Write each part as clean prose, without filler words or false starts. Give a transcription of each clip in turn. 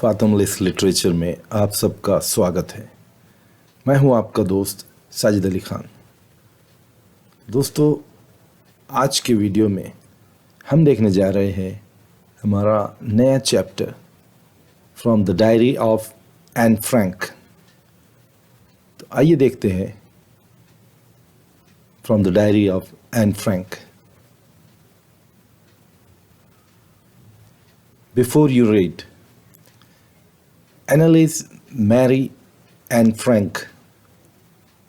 फातमलिस literature में आप सबका स्वागत है। मैं हूं आपका दोस्त साजिद अली खान। दोस्तों, आज के वीडियो में हम देखने जा रहे हैं हमारा नया chapter from the diary of Anne Frank. तो आइए देखते हैं from the diary of Anne Frank. Before you read, Annalise Mary Anne Frank,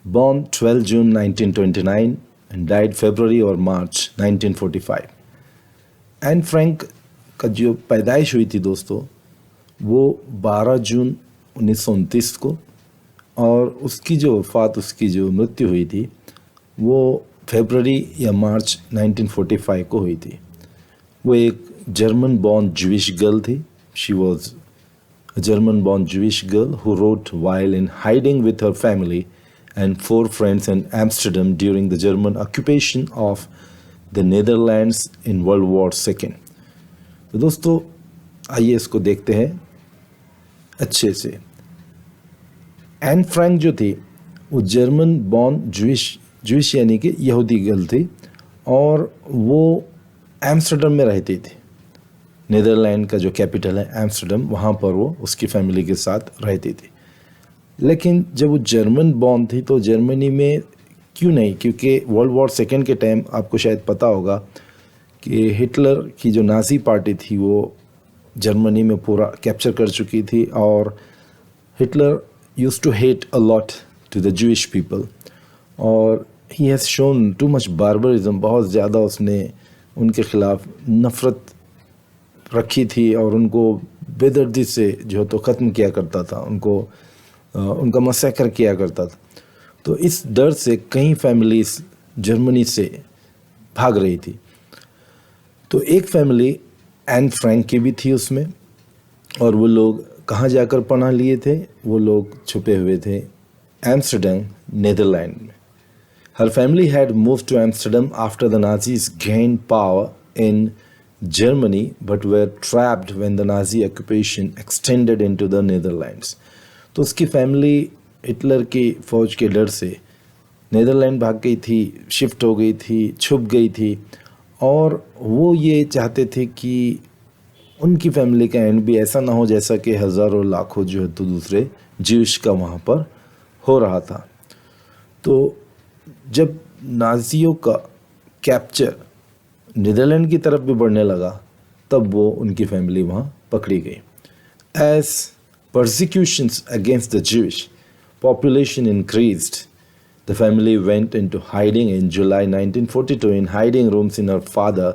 born 12 June 1929 and died February or March 1945. Anne Frank का जो पैदाइश हुई थी दोस्तों, वो 12 जून 1929 को, और उसकी जो वफ़ात, उसकी जो मृत्यु हुई थी, वो फरवरी या मार्च 1945 को हुई थी। वो एक जर्मन बॉर्न ज्यूइश गर्ल थी। She was a German born Jewish girl who wrote while in hiding with her family and 4 friends in Amsterdam during the German occupation of the Netherlands in World War II. तो दोस्तों, आइए इसको देखते हैं अच्छे से। Anne Frank जो थी, वो जर्मन बॉर्न ज्यूइश यानी कि यहूदी गर्ल थी, और वो एम्स्टर्डम में रहती थी। नीदरलैंड का जो कैपिटल है एम्स्टर्डम, वहाँ पर वो उसकी फैमिली के साथ रहती थी। लेकिन जब वो जर्मन बॉर्न थी तो जर्मनी में क्यों नहीं, क्योंकि वर्ल्ड वॉर सेकेंड के टाइम आपको शायद पता होगा कि हिटलर की जो नाज़ी पार्टी थी वो जर्मनी में पूरा कैप्चर कर चुकी थी, और Hitler used to hate a lot to the Jewish people, और he has shown too much barbarism. बहुत ज़्यादा उसने उनके ख़िलाफ़ नफ़रत रखी थी और उनको बेदर्दी से जो तो ख़त्म किया करता था, उनका मसैकर किया करता था। तो इस डर से कई फैमिलीज़ जर्मनी से भाग रही थी। तो एक फैमिली एन फ्रैंक की भी थी उसमें, और वो लोग कहाँ जाकर पनाह लिए थे? वो लोग छुपे हुए थे एम्स्टर्डम, नीदरलैंड में। हर family had moved to Amsterdam after the Nazis gained power in Germany, but were trapped when the Nazi occupation extended into the Netherlands. तो उसकी फैमिली हिटलर की फ़ौज के डर से नीदरलैंड भाग गई थी, शिफ्ट हो गई थी, छुप गई थी, और वो ये चाहते थे कि उनकी फैमिली का एंड भी ऐसा ना हो जैसा कि हज़ारों लाखों जो है तो दूसरे ज्यूइश का वहाँ पर हो रहा था। तो जब नाज़ियों का कैप्चर नीदरलैंड की तरफ भी बढ़ने लगा, तब वो उनकी फैमिली वहाँ पकड़ी गई। As persecutions against the Jewish population increased, the family went into hiding in July 1942 in hiding rooms in her father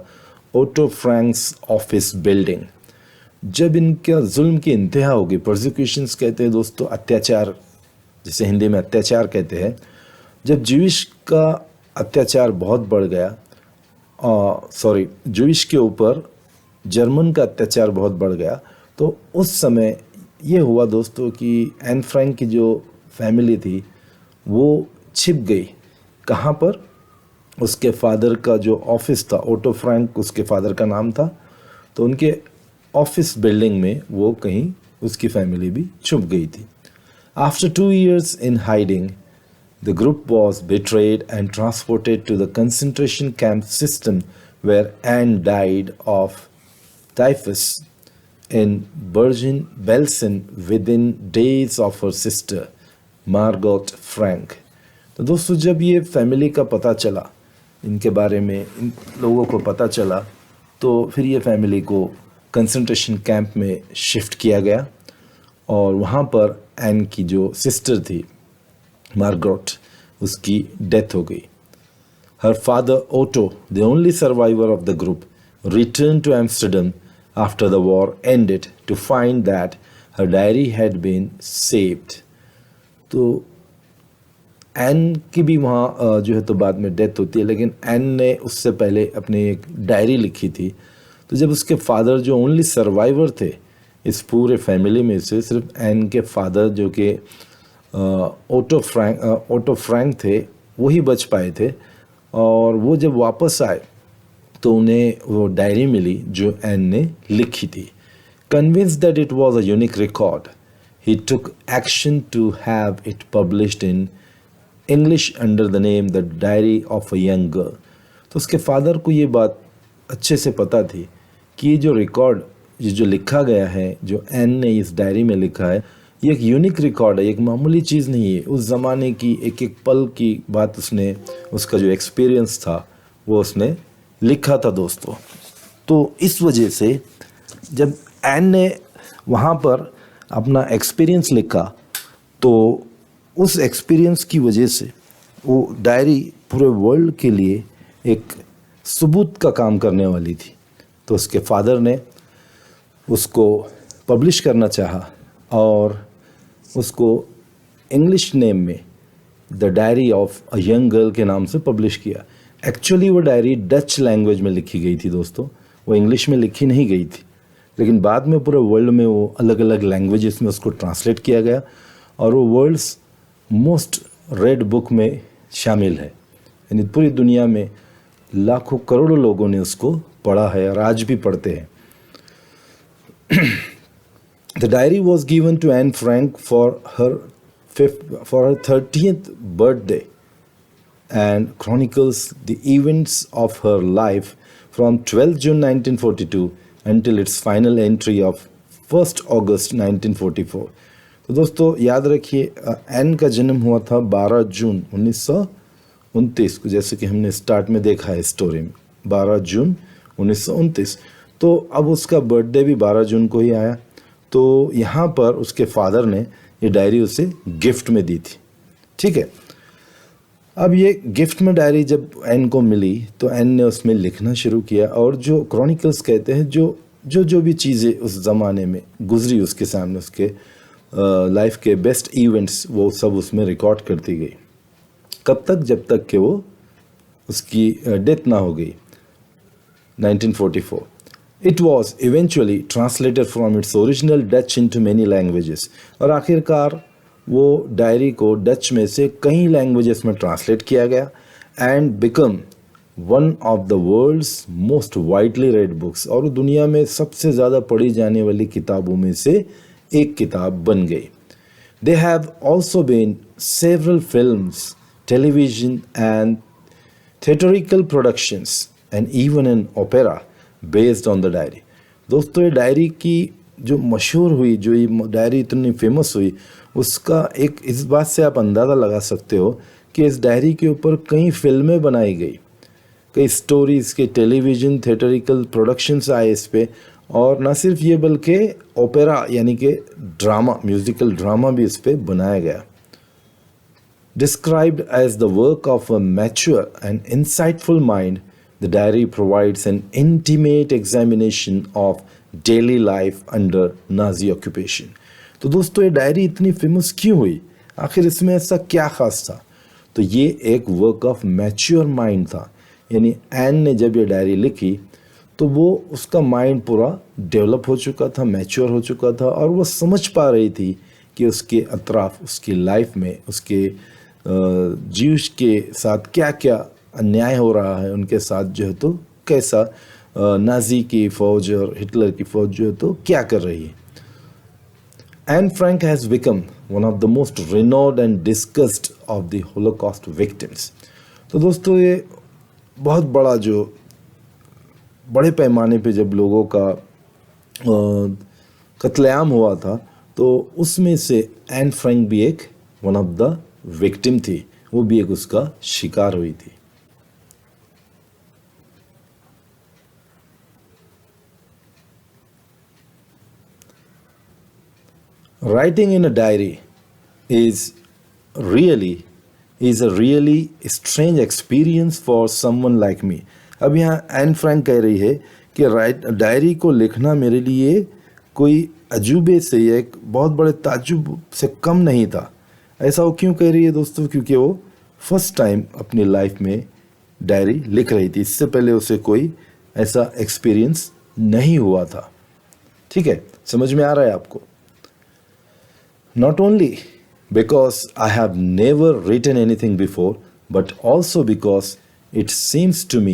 Otto Frank's office building. जब इनका जुल्म की इंतहा होगी, persecutions कहते हैं दोस्तों अत्याचार, जिसे हिंदी में अत्याचार कहते हैं। जब ज्यूइश का अत्याचार बहुत बढ़ गया, ज्यूइश के ऊपर जर्मन का अत्याचार बहुत बढ़ गया, तो उस समय ये हुआ दोस्तों कि एन फ्रैंक की जो फैमिली थी वो छिप गई। कहाँ पर? उसके फादर का जो ऑफिस था, ओटो फ्रैंक उसके फादर का नाम था, तो उनके ऑफिस बिल्डिंग में वो कहीं उसकी फैमिली भी छुप गई थी। After 2 years in hiding, the group was betrayed and transported to the concentration camp system, where Anne died of typhus in Bergen-Belsen within days of her sister, Margot Frank. तो दोस्तों, जब ये फैमिली का पता चला, इनके बारे में इन लोगों को पता चला, तो फिर ये फैमिली को कंसंट्रेशन कैंप में शिफ्ट किया गया, और वहाँ पर एन की जो सिस्टर थी मार्गरेट, उसकी डेथ हो गई। Her father Otto, the only survivor of the group, return to Amsterdam after the war ended to find that her diary had been saved. तो एन की भी वहाँ जो है तो बाद में डेथ होती है, लेकिन एन ने उससे पहले अपनी एक डायरी लिखी थी। तो जब उसके फादर जो ओनली सर्वाइवर थे इस पूरे फैमिली में से, सिर्फ एन के फादर जो कि ओटो फ्रैंक थे, वही बच पाए थे, और वो जब वापस आए तो उन्हें वो डायरी मिली जो एन ने लिखी थी। Convinced that it was a unique record, he took action to have it published in English under the name the diary of a young girl. तो उसके फादर को ये बात अच्छे से पता थी कि ये जो रिकॉर्ड, ये जो लिखा गया है, जो एन ने इस डायरी में लिखा है, ये एक यूनिक रिकॉर्ड है, एक मामूली चीज़ नहीं है। उस ज़माने की एक एक पल की बात उसने, उसका जो एक्सपीरियंस था वो उसने लिखा था दोस्तों। तो इस वजह से जब एन ने वहाँ पर अपना एक्सपीरियंस लिखा तो उस एक्सपीरियंस की वजह से वो डायरी पूरे वर्ल्ड के लिए एक सबूत का काम करने वाली थी। तो उसके फादर ने उसको पब्लिश करना चाहा और उसको इंग्लिश नेम में the diary of a young girl के नाम से पब्लिश किया। एक्चुअली वो डायरी डच लैंग्वेज में लिखी गई थी दोस्तों, वो इंग्लिश में लिखी नहीं गई थी, लेकिन बाद में पूरे वर्ल्ड में वो अलग अलग लैंग्वेजेस में उसको ट्रांसलेट किया गया और वो वर्ल्ड्स मोस्ट रेड बुक में शामिल है। यानी पूरी दुनिया में लाखों करोड़ों लोगों ने उसको पढ़ा है और आज भी पढ़ते हैं। The diary was given to Anne Frank for her 30th birthday and chronicles the events of her life from 12 June 1942 until its final entry of 1st August 1944। तो दोस्तों याद रखिए, एन का जन्म हुआ था 12 जून 1929 को, जैसे कि हमने स्टार्ट में देखा है स्टोरी में, 12 जून 1929। तो अब उसका बर्थडे भी 12 जून को ही आया। तो यहाँ पर उसके फादर ने ये डायरी उसे गिफ्ट में दी थी। ठीक है, अब ये गिफ्ट में डायरी जब एन को मिली तो एन ने उसमें लिखना शुरू किया और जो क्रॉनिकल्स कहते हैं, जो भी चीज़ें उस ज़माने में गुजरी उसके सामने, उसके लाइफ के बेस्ट इवेंट्स, वो सब उसमें रिकॉर्ड करती गई। कब तक? जब तक कि वो उसकी डेथ ना हो गई 1944। It was eventually translated from its original Dutch into many languages. और आखिरकार वो डायरी को डच में से कई लैंग्वेजेस में ट्रांसलेट किया गया and become one of the world's most widely read books. और दुनिया में सबसे ज़्यादा पढ़ी जाने वाली किताबों में से एक किताब बन गई। They have also been several films, television and theatrical productions and even an opera based on the diary. दोस्तों ये डायरी की जो मशहूर हुई, जो ये डायरी इतनी फेमस हुई, उसका एक इस बात से आप अंदाज़ा लगा सकते हो कि इस डायरी के ऊपर कई फिल्में बनाई गई, कई स्टोरीज़ के टेलीविज़न थिएटरिकल प्रोडक्शंस आए इस पे। और न सिर्फ ये बल्कि ओपेरा यानी कि ड्रामा, म्यूज़िकल ड्रामा भी इस पे बनाया गया। Described as the work of a mature and insightful mind, the diary provides an intimate examination of daily life under Nazi occupation। तो दोस्तों ये डायरी इतनी फेमस क्यों हुई? आखिर इसमें ऐसा क्या खास था? तो ये एक वर्क ऑफ मैच्योर माइंड था। यानी एन ने जब ये डायरी लिखी तो वो उसका माइंड पूरा डेवलप हो चुका था, मैच्योर हो चुका था और वो समझ पा रही थी कि उसके अतराफ, उसकी लाइफ में, उसके जीव्स के साथ क्या क्या अन्याय हो रहा है, उनके साथ जो है तो कैसा नाजी की फ़ौज और हिटलर की फ़ौज जो है तो क्या कर रही है। Anne Frank has become one of the most renowned and discussed of the Holocaust victims. तो दोस्तों ये बहुत बड़ा, जो बड़े पैमाने पे जब लोगों का कत्लेआम हुआ था तो उसमें से एन फ्रैंक भी एक वन ऑफ द विक्टिम थी, वो भी एक उसका शिकार हुई थी। Writing in a diary is a really strange experience for someone like me। अब यहाँ एन फ्रैंक कह रही है कि डायरी को लिखना मेरे लिए कोई अजूबे से, एक बहुत बड़े ताज्जुब से कम नहीं था। ऐसा वो क्यों कह रही है दोस्तों? क्योंकि वो फर्स्ट टाइम अपनी लाइफ में डायरी लिख रही थी, इससे पहले उसे कोई ऐसा एक्सपीरियंस नहीं हुआ था। ठीक है, समझ में आ रहा है आपको? Not only because I have never written anything before, but also because it seems to me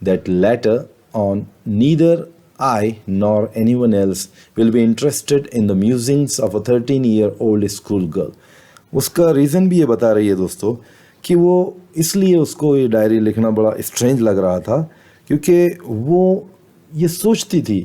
that later on neither I nor anyone else will be interested in the musings of a 13-year-old school girl. उसका reason भी ये बता रही है दोस्तों कि वो इसलिए उसको ये डायरी लिखना बड़ा स्ट्रेंज लग रहा था क्योंकि वो ये सोचती थी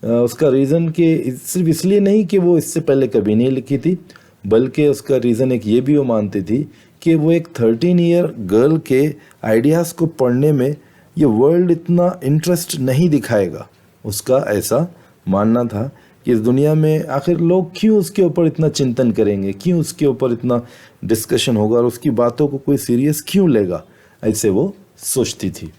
उसका रीज़न कि सिर्फ इसलिए नहीं कि वो इससे पहले कभी नहीं लिखी थी, बल्कि उसका रीज़न एक ये भी वो मानती थी कि वो एक 13 ईयर गर्ल के आइडियाज़ को पढ़ने में ये वर्ल्ड इतना इंटरेस्ट नहीं दिखाएगा। उसका ऐसा मानना था कि इस दुनिया में आखिर लोग क्यों उसके ऊपर इतना चिंतन करेंगे, क्यों उसके ऊपर इतना डिस्कशन होगा और उसकी बातों को कोई सीरियस क्यों लेगा, ऐसे वो सोचती थी।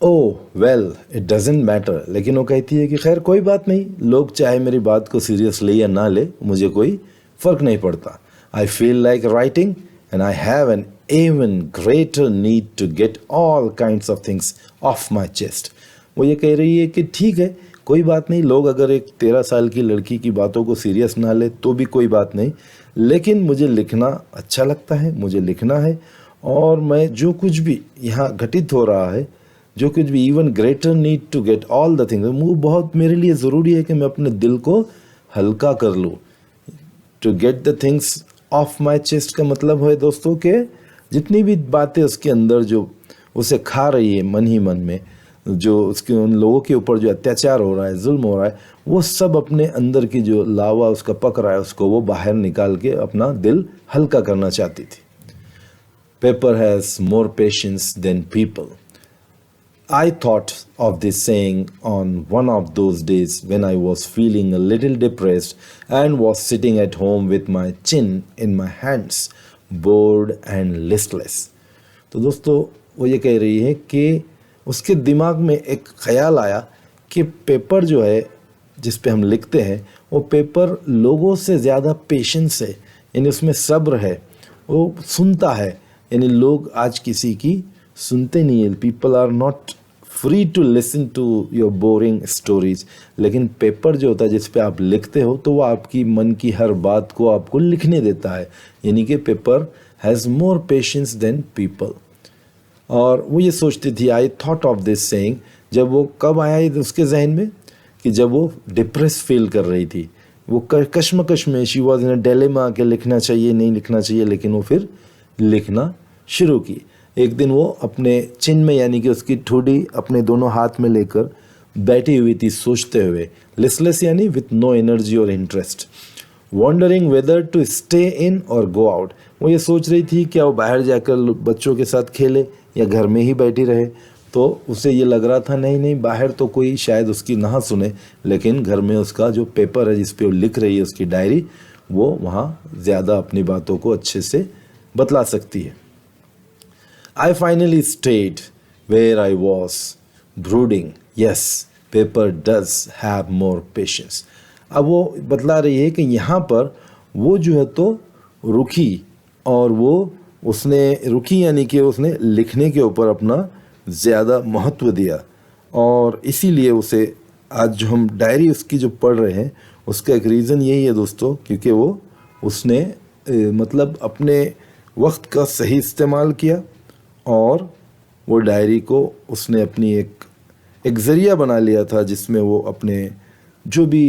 ओह वेल इट डजेंट मैटर, लेकिन वो कहती है कि खैर कोई बात नहीं, लोग चाहे मेरी बात को सीरियस ले या ना ले, मुझे कोई फ़र्क नहीं पड़ता। I feel like writing and I have an even greater need to get all kinds of things off my chest। वो ये कह रही है कि ठीक है कोई बात नहीं, लोग अगर एक 13 साल की लड़की की बातों को सीरियस ना ले तो भी कोई बात नहीं, लेकिन मुझे लिखना अच्छा लगता है, मुझे लिखना है और मैं जो कुछ भी यहाँ घटित हो रहा है, जो कुछ भी even greater need to get all the things, वो बहुत मेरे लिए ज़रूरी है कि मैं अपने दिल को हल्का कर लूँ। To get the things off my chest का मतलब है दोस्तों के जितनी भी बातें उसके अंदर जो उसे खा रही है मन ही मन में, जो उसके उन लोगों के ऊपर जो अत्याचार हो रहा है, जुल्म हो रहा है, वो सब अपने अंदर की जो लावा उसका पक रहा है उसको वो बाहर निकाल के अपना दिल हल्का करना चाहती थी। Paper has more patience than people. I thought of this saying on one of those days when I was feeling a little depressed and was sitting at home with my chin in my hands, bored and listless। तो दोस्तों वो ये कह रही है कि उसके दिमाग में एक ख्याल आया कि पेपर जो है जिस पे हम लिखते हैं वो पेपर लोगों से ज़्यादा पेशेंस है, यानी उसमें सब्र है, वो सुनता है, यानी लोग आज किसी की सुनते नहीं है। People are not free to listen to your boring stories. लेकिन पेपर जो होता है जिस पे आप लिखते हो तो वो आपकी मन की हर बात को आपको लिखने देता है, यानी कि paper has more patience than people. और वो ये सोचती थी, I thought of this saying, जब वो कब आया उसके जहन में कि जब वो डिप्रेस फील कर रही थी, वो कश्मकश में, she was in a dilemma कि लिखना चाहिए नहीं लिखना चाहिए, लेकिन वो फिर लिखना शुरू की। एक दिन वो अपने चिन में यानी कि उसकी ठुडी अपने दोनों हाथ में लेकर बैठी हुई थी सोचते हुए, लिस्टलेस यानी विथ नो एनर्जी और interest, wondering whether to stay in और गो आउट। वो ये सोच रही थी क्या वो बाहर जाकर बच्चों के साथ खेले या घर में ही बैठी रहे। तो उसे ये लग रहा था नहीं नहीं, बाहर तो कोई शायद उसकी ना सुने, लेकिन घर में उसका जो पेपर है जिस पे वो लिख रही है उसकी डायरी, वो वहाँ ज़्यादा अपनी बातों को अच्छे से बतला सकती है। I finally stayed where I was, brooding. Yes, paper does have more patience. अब वो बतला रही है कि यहाँ पर वो जो है तो रुकी, और वो उसने रुकी यानी कि उसने लिखने के ऊपर अपना ज़्यादा महत्व दिया, और इसीलिए उसे आज जो हम डायरी उसकी जो पढ़ रहे हैं उसका एक रीज़न यही है दोस्तों, क्योंकि वो उसने मतलब अपने वक्त का सही इस्तेमाल किया और वो डायरी को उसने अपनी एक ज़रिया बना लिया था जिसमें वो अपने जो भी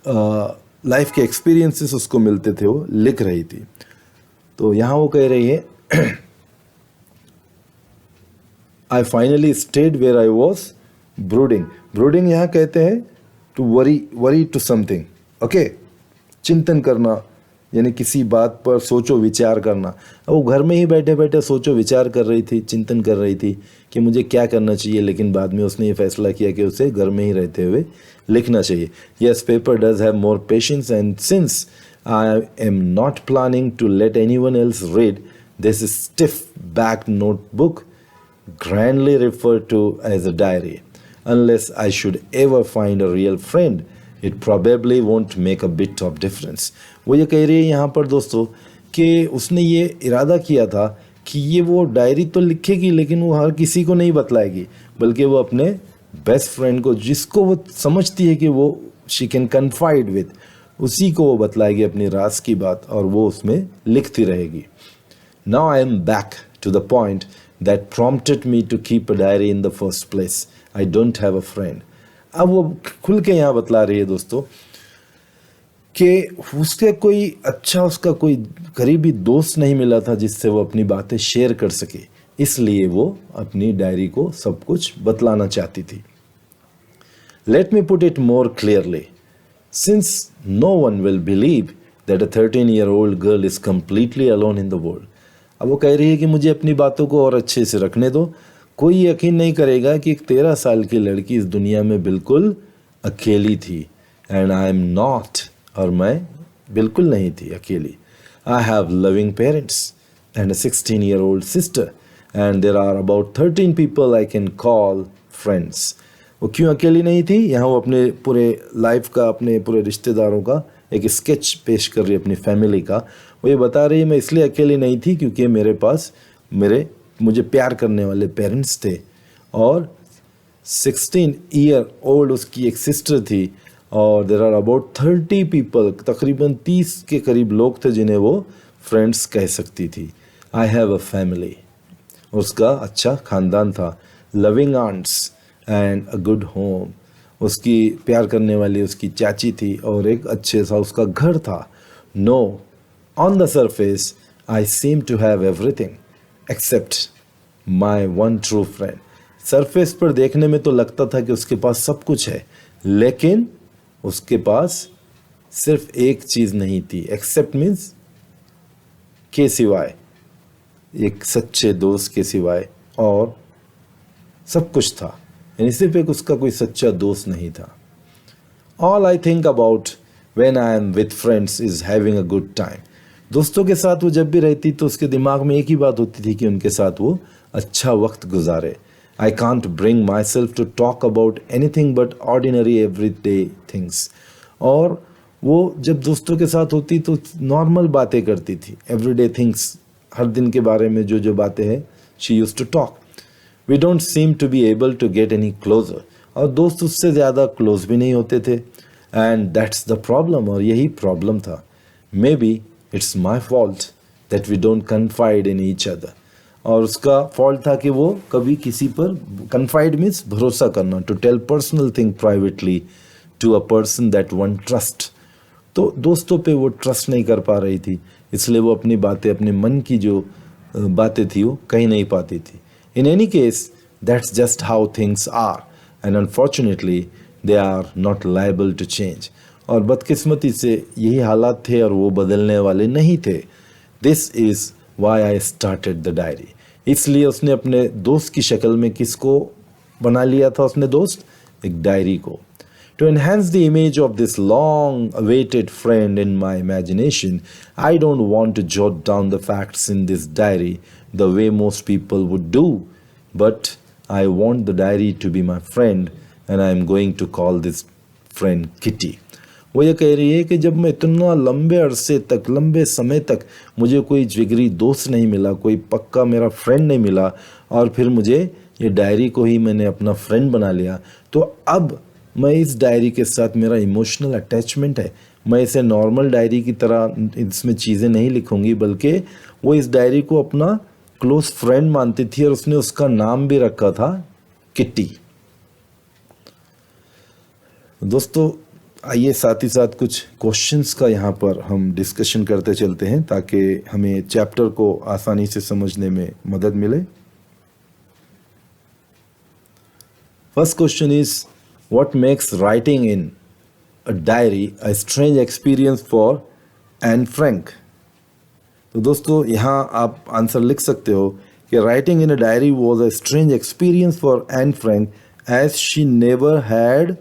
लाइफ के एक्सपीरियंसेस उसको मिलते थे वो लिख रही थी। तो यहाँ वो कह रही है I finally stayed where I was brooding. Brooding यहाँ कहते हैं to worry to something, okay, चिंतन करना यानी किसी बात पर सोचो विचार करना। वो घर में ही बैठे बैठे सोचो विचार कर रही थी, चिंतन कर रही थी कि मुझे क्या करना चाहिए, लेकिन बाद में उसने ये फैसला किया कि उसे घर में ही रहते हुए लिखना चाहिए। Yes, paper does have more patience and since I am not planning to let anyone else read this stiff back notebook grandly referred to as a diary, unless I should ever find a real friend, it probably won't make a bit of difference। वो ये कह रही है यहाँ पर दोस्तों कि उसने ये इरादा किया था कि ये वो डायरी तो लिखेगी लेकिन वो हर किसी को नहीं बतलाएगी, बल्कि वो अपने बेस्ट फ्रेंड को, जिसको वो समझती है कि वो शी कैन कन्फाइड विद, उसी को वो बतलाएगी अपनी राज की बात और वो उसमें लिखती रहेगी। Now I am back to the point that prompted me to keep a diary in the first place. I don't have a friend. अब वो खुल के यहाँ बतला रही है दोस्तों कि उसके कोई अच्छा उसका कोई करीबी दोस्त नहीं मिला था जिससे वो अपनी बातें शेयर कर सके, इसलिए वो अपनी डायरी को सब कुछ बतलाना चाहती थी. Let me put it more clearly. Since no one will believe that a 13-year-old girl is completely alone in the world. अब वो कह रही है कि मुझे अपनी बातों को और अच्छे से रखने दो. कोई यकीन नहीं करेगा कि एक 13 साल की लड़की इस दुनिया में बिल्कुल अकेली थी. एंड आई एम नॉट, और मैं बिल्कुल नहीं थी अकेली. I have loving parents and a 16-year-old sister and there are about 13 people I can call friends. वो क्यों अकेली नहीं थी? यहाँ वो अपने पूरे लाइफ का, अपने पूरे रिश्तेदारों का एक स्केच पेश कर रही है, अपनी फैमिली का. वो ये बता रही है मैं इसलिए अकेली नहीं थी क्योंकि मेरे पास मुझे प्यार करने वाले पेरेंट्स थे और 16-year-old उसकी एक सिस्टर थी और देर आर अबाउट 30 पीपल, तकरीबन 30 के करीब लोग थे जिन्हें वो फ्रेंड्स कह सकती थी. आई हैव अ फैमिली, उसका अच्छा खानदान था. Loving aunts and a good home, उसकी प्यार करने वाली उसकी चाची थी और एक अच्छे सा उसका घर था. No, on the surface I seem to have everything except my one true friend. Surface पर देखने में तो लगता था कि उसके पास सब कुछ है, लेकिन उसके पास सिर्फ एक चीज़ नहीं थी. एक्सेप्ट मीन्स के सिवाय, एक सच्चे दोस्त के सिवाय, और सब कुछ था, यानी सिर्फ एक उसका कोई सच्चा दोस्त नहीं था. All I think about when I am with friends is having a good time. दोस्तों के साथ वो जब भी रहती तो उसके दिमाग में एक ही बात होती थी कि उनके साथ वो अच्छा वक्त गुजारे. I can't bring myself to talk about anything but ordinary everyday things. और वो जब दोस्तों के साथ होती तो नॉर्मल बातें करती थी, एवरीडे थिंग्स, हर दिन के बारे में जो जो बातें हैं, she used to talk. We don't seem to be able to get any closer, और दोस्त उससे ज़्यादा क्लोज भी नहीं होते थे. एंड दैट्स द प्रॉब्लम, और यही प्रॉब्लम था. Maybe it's my fault that we don't confide in each other. और उसका फॉल्ट था कि वो कभी किसी पर, कन्फाइड मीन्स भरोसा करना, to tell personal thing privately to a person that one trust. तो दोस्तों पे वो ट्रस्ट नहीं कर पा रही थी, इसलिए वो अपनी बातें, अपने मन की जो बातें थी वो कह नहीं पाती थी. In any case, that's just how things are, and unfortunately, they are not liable to change. और बदकिस्मती से यही हालात थे और वो बदलने वाले नहीं थे. This is why I started the diary. इसलिए उसने अपने दोस्त की शक्ल में किसको बना लिया था उसने दोस्त? एक डायरी को. To enhance the image of this long-awaited friend in my imagination, I don't want to jot down the facts in this diary the way most people would do, but I want the diary to be my friend, and I am going to call this friend Kitty. वो ये कह रही है कि जब मैं इतना लंबे अरसे तक, लंबे समय तक मुझे कोई जिगरी दोस्त नहीं मिला, कोई पक्का मेरा फ्रेंड नहीं मिला, और फिर मुझे ये डायरी को ही मैंने अपना फ्रेंड बना लिया, तो अब मैं इस डायरी के साथ मेरा इमोशनल अटैचमेंट है. मैं इसे नॉर्मल डायरी की तरह इसमें चीज़ें नहीं लिखूंगी, बल्कि वो इस डायरी को अपना क्लोज फ्रेंड मानती थी और उसने उसका नाम भी रखा था किट्टी. दोस्तों आइए साथ ही साथ कुछ क्वेश्चंस का यहाँ पर हम डिस्कशन करते चलते हैं ताकि हमें चैप्टर को आसानी से समझने में मदद मिले. First question is, what makes writing in a diary a strange experience for Anne Frank? तो दोस्तों यहाँ आप आंसर लिख सकते हो कि writing in a diary was a strange experience for Anne Frank as she never had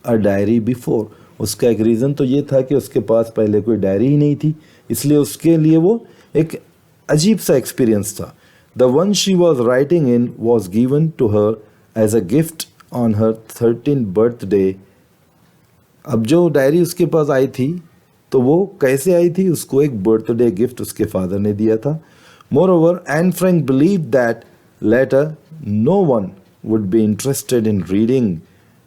a diary before. उसका एक रीज़न तो ये था कि उसके पास पहले कोई डायरी ही नहीं थी, इसलिए उसके लिए वो एक अजीब सा एक्सपीरियंस था. The one she was writing in was given to her as a gift on her 13th birthday. अब जो डायरी उसके पास आई थी तो वो कैसे आई थी? उसको एक बर्थडे गिफ्ट उसके फादर ने दिया था. Moreover, Anne Frank believed that later no one would be interested in reading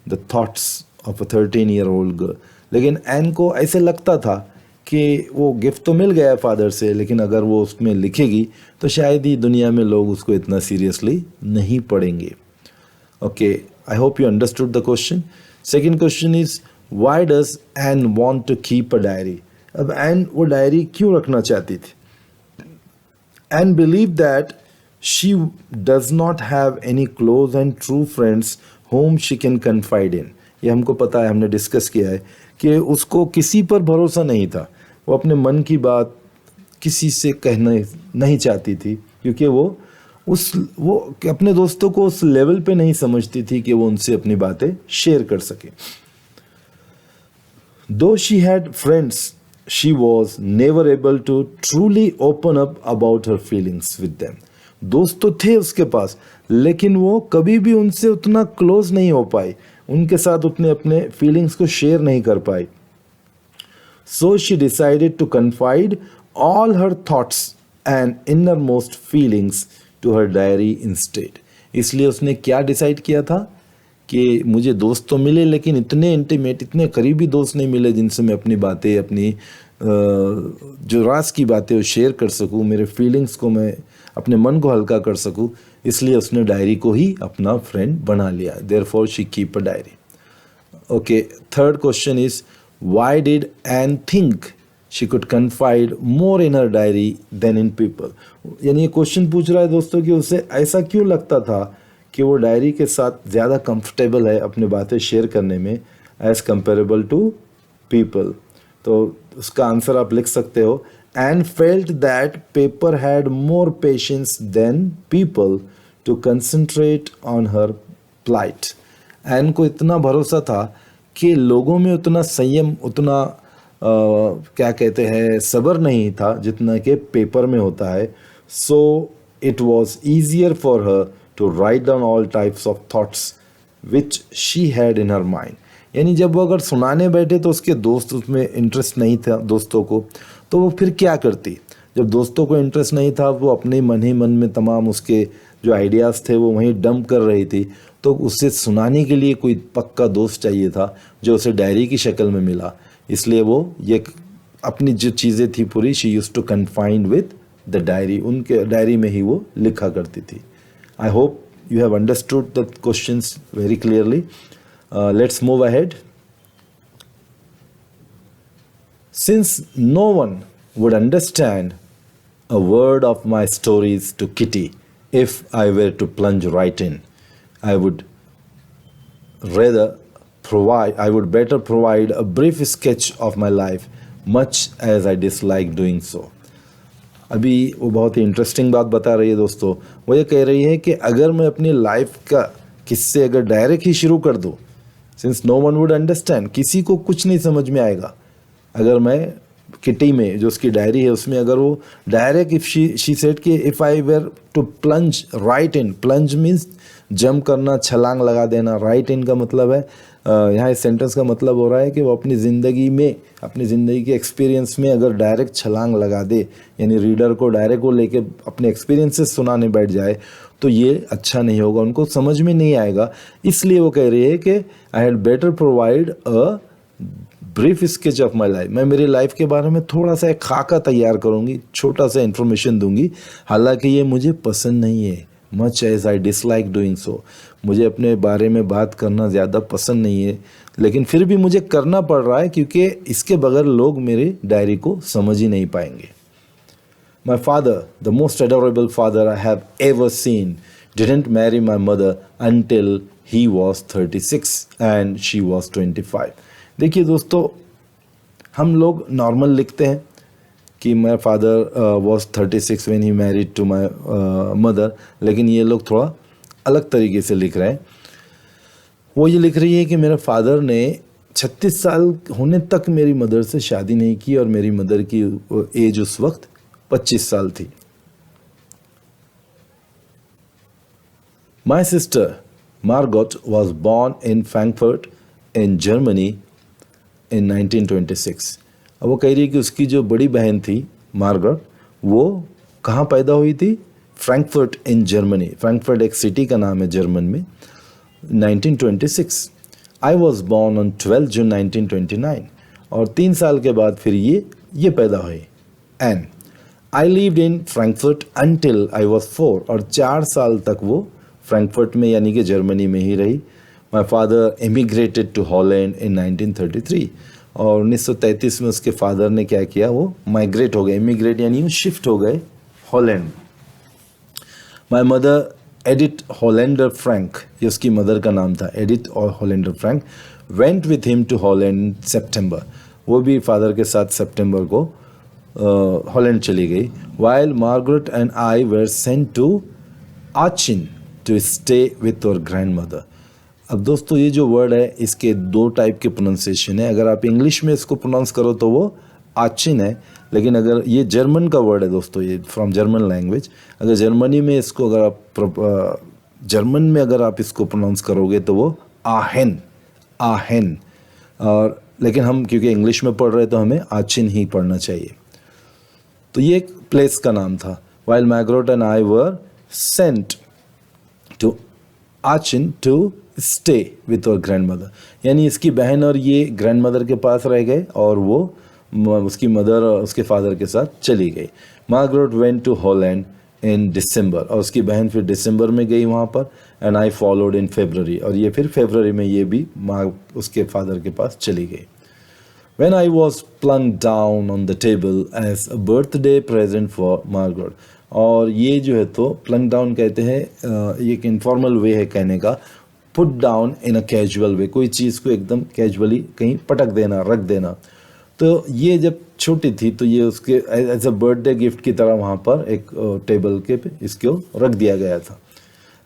the thoughts of a 13-year-old girl. लेकिन एन को ऐसे लगता था कि वो गिफ्ट तो मिल गया है फादर से, लेकिन अगर वो उसमें लिखेगी तो शायद ही दुनिया में लोग उसको इतना सीरियसली नहीं पढ़ेंगे. Okay, I hope you understood the question. Second question is why does Anne want to keep a diary. अब एन वो डायरी क्यों रखना चाहती थी? Anne believe that she does not have any close and true friends whom she can confide in. ये हमको पता है, हमने डिस्कस किया है कि उसको किसी पर भरोसा नहीं था. वो अपने मन की बात किसी से कहना नहीं चाहती थी, क्योंकि वो अपने दोस्तों को उस लेवल पे नहीं समझती थी कि वो उनसे अपनी बातें शेयर कर सके. Though she had friends, she was never able to truly open up about her feelings with them. दोस्त तो थे उसके पास, लेकिन वो कभी भी उनसे उतना क्लोज नहीं हो पाई, उनके साथ उतने अपने फीलिंग्स को शेयर नहीं कर पाई. So she decided to confide all her thoughts and innermost feelings to her diary instead. इसलिए उसने क्या डिसाइड किया था कि मुझे दोस्त तो मिले, लेकिन इतने इंटीमेट, इतने करीबी दोस्त नहीं मिले जिनसे मैं अपनी बातें, अपनी जो राज की बातें वो शेयर कर सकूं, मेरे फीलिंग्स को मैं अपने मन को हल्का कर सकूं. इसलिए उसने डायरी को ही अपना फ्रेंड बना लिया. Therefore she keep a diary. Okay, third question is why did Anne think she could confide more in her diary than in people. यानी ये क्वेश्चन पूछ रहा है दोस्तों कि उसे ऐसा क्यों लगता था कि वो डायरी के साथ ज़्यादा कंफर्टेबल है अपनी बातें शेयर करने में एज कंपेरेबल टू पीपल. तो उसका आंसर आप लिख सकते हो, and felt that paper had more patience than people to concentrate on her plight. Anne को इतना भरोसा था कि लोगों में उतना संयम, उतना क्या कहते हैं, सब्र नहीं था जितना कि पेपर में होता है. So it was easier for her to write down all types of thoughts which she had in her mind. यानी जब वो अगर सुनाने बैठे तो उसके दोस्त, उसमें इंटरेस्ट नहीं था दोस्तों को, तो वो फिर क्या करती? जब दोस्तों को इंटरेस्ट नहीं था, वो अपने मन ही मन में तमाम उसके जो आइडियाज़ थे वो वहीं डंप कर रही थी. तो उसे सुनाने के लिए कोई पक्का दोस्त चाहिए था जो उसे डायरी की शक्ल में मिला. इसलिए वो ये अपनी जो चीज़ें थी पूरी, she used to confined with the diary, उनके डायरी में ही वो लिखा करती थी. I hope you have understood the questions very clearly. Let's move ahead. Since no one would understand a word of my stories to Kitty if I were to plunge right in, I would better provide a brief sketch of my life, much as I dislike doing so. अभी वो बहुत ही interesting बात बता रही है दोस्तों. वो ये कह रही है कि अगर मैं अपनी लाइफ का किस्से अगर डायरेक्ट ही शुरू कर दूं, since no one would understand, किसी को कुछ नहीं समझ में आएगा. अगर मैं किटी में जो उसकी डायरी है उसमें अगर वो डायरेक्ट इफ शी सेड कि if I were to plunge right in, plunge means jump करना, छलांग लगा देना. राइट इन का मतलब है, यहाँ इस सेंटेंस का मतलब हो रहा है कि वो अपनी ज़िंदगी में, अपनी ज़िंदगी के एक्सपीरियंस में अगर डायरेक्ट छलांग लगा दे, यानी रीडर को डायरेक्ट वो लेके अपने एक्सपीरियंसेस सुनाने बैठ जाए, तो ये अच्छा नहीं होगा, उनको समझ में नहीं आएगा. इसलिए वो कह रही है कि I had better provide a brief sketch of my life. मैं मेरी लाइफ के बारे में थोड़ा सा एक खाका तैयार करूँगी, छोटा सा इन्फॉर्मेशन दूंगी. हालांकि ये मुझे पसंद नहीं है, much as I dislike doing so. मुझे अपने बारे में बात करना ज़्यादा पसंद नहीं है, लेकिन फिर भी मुझे करना पड़ रहा है क्योंकि इसके बगैर लोग मेरी डायरी को समझ ही नहीं पाएंगे. My father, the most adorable father I have ever seen, didn't marry my mother until he was 36 and she was 25. देखिए दोस्तों, हम लोग नॉर्मल लिखते हैं कि my father was 36 when he married to my mother, लेकिन ये लोग थोड़ा अलग तरीके से लिख रहे हैं. वो ये लिख रही है कि मेरे फादर ने 36 साल होने तक मेरी मदर से शादी नहीं की और मेरी मदर की एज उस वक्त 25 साल थी. My sister Margot was born in Frankfurt in Germany in 1926. अब वो कह रही है कि उसकी जो बड़ी बहन थी मार्गरेट, वो कहाँ पैदा हुई थी? Frankfurt in Germany. फ्रैंकफर्ट एक सिटी का नाम है जर्मन में. 1926. आई वॉज बॉर्न ऑन 12 जून 1929. और 3 साल के बाद फिर ये ये पैदा हुई Anne. I lived in Frankfurt until I was 4, और 4 साल तक वो फ्रैंकफर्ट में यानी कि जर्मनी में ही रही। माई फादर एमिग्रेटेड टू हॉलैंड इन 1933, और 1933 में उसके फादर ने क्या किया, वो माइग्रेट हो गए, इमिग्रेट यानी वो शिफ्ट हो गए Holland. My mother Edith Hollander Frank, ये उसकी मदर का नाम था, एडिथ और Hollander Frank, went with him to Holland September, वो भी फादर के साथ सितंबर को हॉलैंड चली गई। While Margaret and I were sent to Aachen to stay with our grandmother. अब दोस्तों ये जो वर्ड है इसके 2 टाइप के प्रोनाउंसिएशन है। अगर आप इंग्लिश में इसको प्रोनाउंस करो तो वो आचिन है, लेकिन अगर ये जर्मन का वर्ड है दोस्तों, ये फ्रॉम जर्मन लैंग्वेज, अगर जर्मनी में इसको अगर आप जर्मन में अगर आप इसको प्रोनाउंस करोगे तो वो आहेन, आहेन। और लेकिन हम क्योंकि इंग्लिश में पढ़ रहे तो हमें आचिन ही पढ़ना चाहिए। तो ये एक प्लेस का नाम था। While Margaret and I were sent to Aachen to stay with our grandmother, यानी इसकी बहन और ये ग्रैंड मदर के पास रह गए और वो उसकी मदर और उसके फादर के साथ चली गई। मार्गरेट वेंट टू हॉलैंड इन दिसंबर, और उसकी बहन फिर दिसंबर में गई वहाँ पर। एंड आई फॉलोड इन फरवरी, और ये फिर फरवरी में ये भी उसके फादर के पास चली गई। When I was plunked down on the table as a birthday present for Margaret, और ये जो है तो प्लंक डाउन कहते हैं, ये एक इनफॉर्मल वे है कहने का, put down in a casual way, कोई चीज़ को एकदम कैजुअली कहीं पटक देना, रख देना। तो ये जब छोटी थी तो ये उसके एज अ बर्थडे गिफ्ट की तरह वहाँ पर एक टेबल के पे इसको रख दिया गया था।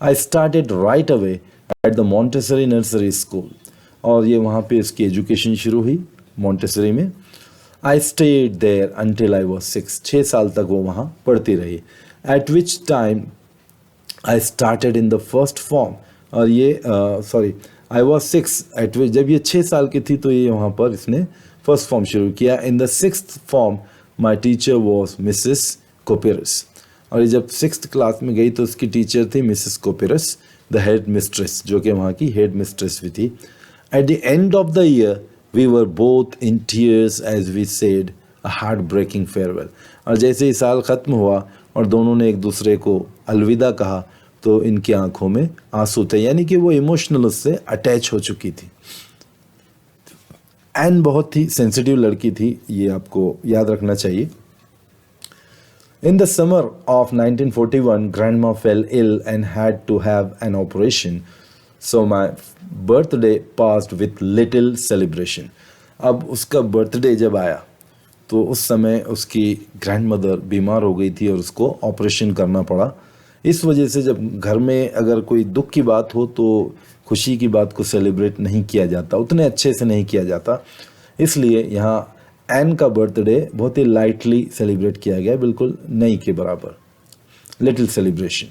I started right away at the Montessori nursery school, और ये वहाँ पे इसकी एजुकेशन शुरू हुई मॉन्टेसरी में। I stayed there until I was 6, 6 साल तक वो वहाँ पढ़ती रही। At which time I started in the first form, और ये आई वॉज 6 एट विच, जब ये 6 साल की थी तो ये वहाँ पर इसने फर्स्ट फॉर्म शुरू किया। In the 6th form my teacher was Mrs Kuperus, और ये जब 6th क्लास में गई तो उसकी टीचर थी मिसेस कोपेरस, द हेड मिस्ट्रेस, जो कि वहाँ की हेड मिस्ट्रेस भी थी। At the end of the year we were both in tears as we said a heartbreaking farewell, और जैसे ही साल ख़त्म हुआ और दोनों ने एक दूसरे को अलविदा कहा तो इनकी आंखों में आंसू थे, यानी कि वो इमोशनल उससे अटैच हो चुकी थी। एन बहुत ही सेंसिटिव लड़की थी, ये आपको याद रखना चाहिए। In the summer of 1941, Grandma fell ill and had to have an operation. So my birthday passed with little celebration. अब उसका बर्थडे जब आया तो उस समय उसकी ग्रैंड मदर बीमार हो गई थी और उसको ऑपरेशन करना पड़ा। इस वजह से जब घर में अगर कोई दुख की बात हो तो खुशी की बात को सेलिब्रेट नहीं किया जाता, उतने अच्छे से नहीं किया जाता। इसलिए यहाँ एन का बर्थडे बहुत ही लाइटली सेलिब्रेट किया गया, बिल्कुल नहीं के बराबर, little celebration.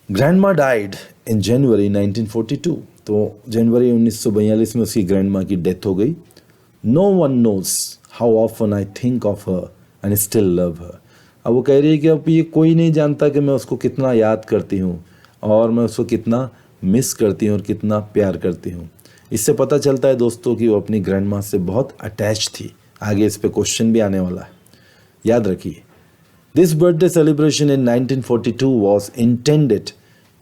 Grandma died in January 1942, तो जनवरी 1942 में उसकी ग्रैंडमा की डेथ हो गई। No one knows how often I think of her and still love her. अब वो कह रही है कि अब ये कोई नहीं जानता कि मैं उसको कितना याद करती हूँ और मैं उसको कितना मिस करती हूँ और कितना प्यार करती हूँ। इससे पता चलता है दोस्तों कि वो अपनी ग्रैंडमा से बहुत अटैच थी। आगे इस पे क्वेश्चन भी आने वाला है, याद रखिए। This birthday celebration in 1942 was intended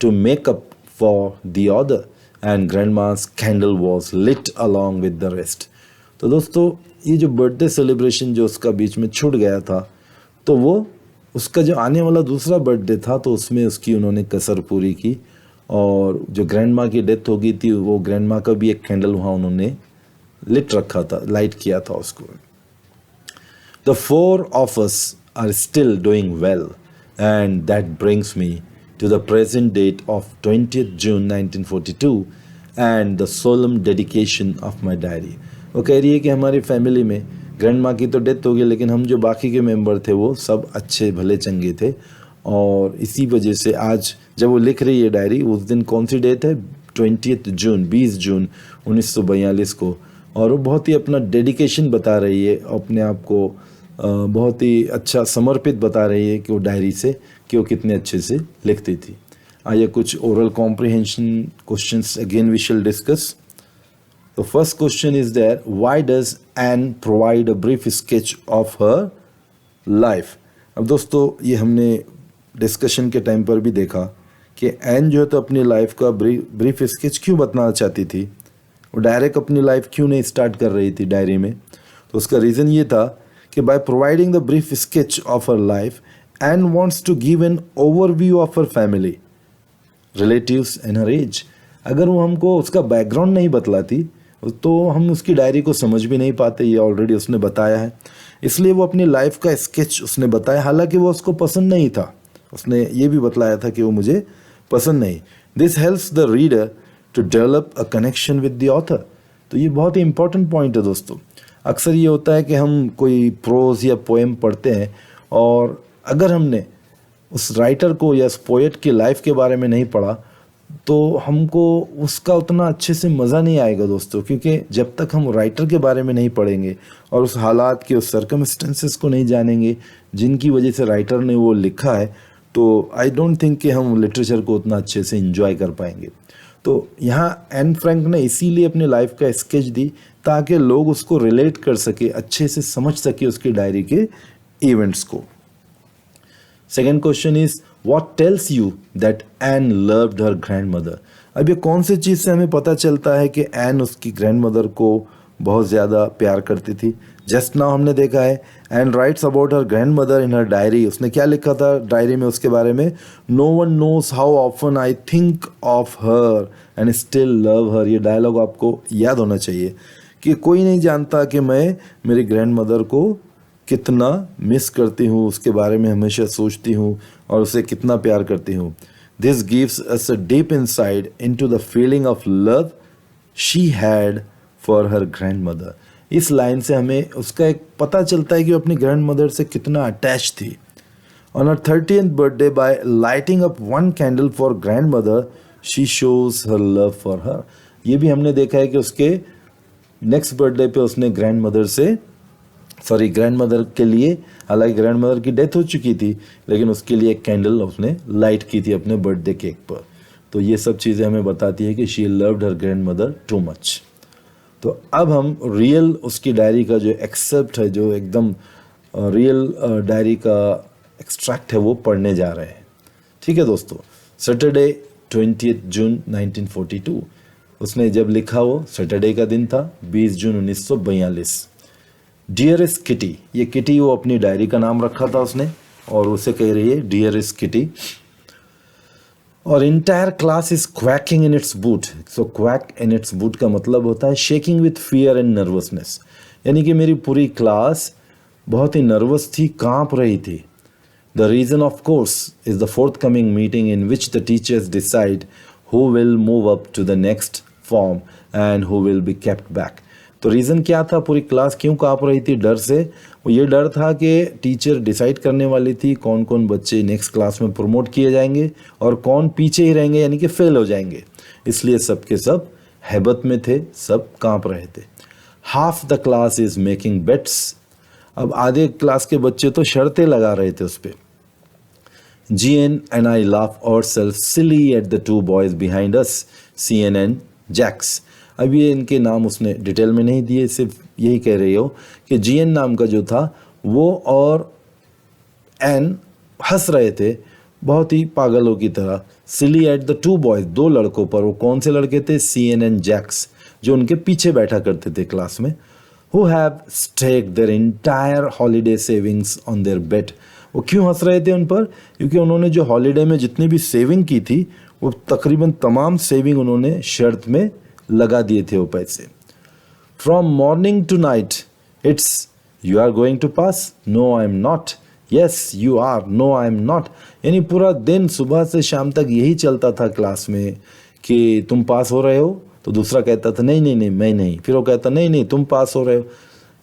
to make up for the other, and grandma's candle was lit along with the rest. तो दोस्तों ये जो बर्थडे सेलिब्रेशन जो उसका बीच में छूट गया था, तो वो उसका जो आने वाला दूसरा बर्थडे था तो उसमें उसकी उन्होंने कसर पूरी की, और जो ग्रैंडमा की डेथ हो गई थी वो ग्रैंडमा का भी एक कैंडल वहाँ उन्होंने लिट रखा था, लाइट किया था उसको। The 4 of us are still doing well, and that brings me to the present date of 20th June 1942 and the solemn dedication of my diary. वो कह रही है कि हमारी फैमिली में ग्रैंडमा की तो डेथ हो गई, लेकिन हम जो बाकी के मेंबर थे वो सब अच्छे भले चंगे थे, और इसी वजह से आज जब वो लिख रही है डायरी, उस दिन कौन सी डेट है, 20th जून, 20 जून 1942 को, और वो बहुत ही अपना डेडिकेशन बता रही है, अपने आप को बहुत ही अच्छा समर्पित बता रही है कि वो डायरी से कि वो कितने अच्छे से लिखती थी। आइए कुछ oral comprehension questions again we shall discuss. तो first question is there, why does Anne provide a brief sketch of her life. अब दोस्तों ये हमने डिस्कशन के टाइम पर भी देखा कि एन जो है तो अपनी लाइफ का ब्रीफ स्केच क्यों बताना चाहती थी, वो डायरेक्ट अपनी लाइफ क्यों नहीं स्टार्ट कर रही थी डायरी में। तो उसका रीज़न ये था कि by providing the brief sketch of her life Anne wants to give an overview of her family, relatives and her age. अगर वो हमको उसका बैकग्राउंड नहीं बतलाती तो हम उसकी डायरी को समझ भी नहीं पाते, ये ऑलरेडी उसने बताया है। इसलिए वो अपनी लाइफ का स्केच उसने बताया, हालांकि वो उसको पसंद नहीं था, उसने ये भी बतलाया था कि वो मुझे पसंद नहीं। This helps the reader to develop a connection with the author. तो ये बहुत ही इंपॉर्टेंट पॉइंट है दोस्तों। अक्सर ये होता है कि हम कोई प्रोज या पोएम पढ़ते हैं और अगर हमने उस राइटर को या उस पोएट की लाइफ के बारे में नहीं पढ़ा तो हमको उसका उतना अच्छे से मज़ा नहीं आएगा दोस्तों, क्योंकि जब तक हम राइटर के बारे में नहीं पढ़ेंगे और उस हालात के, उस सर्कमस्टेंसेस को नहीं जानेंगे जिनकी वजह से राइटर ने वो लिखा है, तो आई डोंट थिंक कि हम लिटरेचर को उतना अच्छे से इंजॉय कर पाएंगे। तो यहाँ एन फ्रैंक ने इसीलिए अपनी लाइफ का स्केच दी ताकि लोग उसको रिलेट कर सके, अच्छे से समझ सके उसकी डायरी के इवेंट्स को। Second question is, what tells you that N loved her grandmother. अब ये कौन सी चीज़ से हमें पता चलता है कि एन उसकी ग्रैंड मदर को बहुत ज़्यादा प्यार करती थी। जस्ट नाउ हमने देखा है Anne writes about her grandmother in her diary. उसने क्या लिखा था डायरी में उसके बारे में, no one knows how often I think of her and still love her. ये डायलॉग आपको याद होना चाहिए कि कोई नहीं जानता कि मैं मेरी ग्रैंड मदर को कितना मिस करती हूँ, उसके बारे में हमेशा सोचती हूँ और उसे कितना प्यार करती हूँ। This gives us a deep inside into the feeling of love she had for her grand mother. इस लाइन से हमें उसका एक पता चलता है कि वो अपनी ग्रैंड मदर से कितना अटैच थी। On her 30th birthday, by lighting up one candle for grandmother, she shows her love for her. ये भी हमने देखा है कि उसके नेक्स्ट बर्थडे पे उसने ग्रैंड मदर के लिए, हालांकि ग्रैंड मदर की डेथ हो चुकी थी, लेकिन उसके लिए एक कैंडल उसने लाइट की थी अपने बर्थडे केक पर। तो ये सब चीज़ें हमें बताती है कि she loved her grand mother too much. तो अब हम रियल उसकी डायरी का जो एक्सेप्ट है, जो एकदम रियल डायरी का एक्सट्रैक्ट है, वो पढ़ने जा रहे हैं। ठीक है दोस्तों, सैटरडे 20 जून 1942 उसने जब लिखा, वो सैटरडे का दिन था, 20 जून 1942। डियरेस्ट किटी, ये किटी वो अपनी डायरी का नाम रखा था उसने और उसे कह रही है डियरेस्ट किटी। और entire class is quaking in its boot. So quake in its boot का मतलब होता है shaking with fear and nervousness, यानी कि मेरी पूरी क्लास बहुत ही नर्वस थी, कांप रही थी। The reason of course is the forthcoming meeting in which the teachers decide who will move up to the next form and who will be kept back. तो रीज़न क्या था, पूरी क्लास क्यों काँप रही थी डर से? वो ये डर था कि टीचर डिसाइड करने वाली थी कौन कौन बच्चे नेक्स्ट क्लास में प्रमोट किए जाएंगे और कौन पीछे ही रहेंगे, यानी कि फेल हो जाएंगे। इसलिए सब के सब हैबत में थे, सब काँप रहे थे। Half the class is making bets. अब आधे क्लास के बच्चे तो शर्तें लगा रहे थे उस पर। GN and I laugh ourselves silly at the two boys behind us, CN and Jax। अब ये इनके नाम उसने डिटेल में नहीं दिए, सिर्फ यही कह रही हो कि GN नाम का जो था वो और एन हंस रहे थे बहुत ही पागलों की तरह। सिली एट द टू बॉयज, दो लड़कों पर। वो कौन से लड़के थे? CN and Jax, जो उनके पीछे बैठा करते थे क्लास में। Who have staked their entire holiday savings on their bet। वो क्यों हंस रहे थे उन पर? क्योंकि उन्होंने जो हॉलीडे में जितनी भी सेविंग की थी वो तकरीबन तमाम सेविंग उन्होंने शर्त में लगा दिए थे वो पैसे। From morning to night it's you are going to pass, no I am not, yes you are, no I am not. यानी पूरा दिन सुबह से शाम तक यही चलता था क्लास में कि तुम पास हो रहे हो, तो दूसरा कहता था नहीं नहीं नहीं मैं नहीं, फिर वो कहता नहीं नहीं तुम पास हो रहे हो।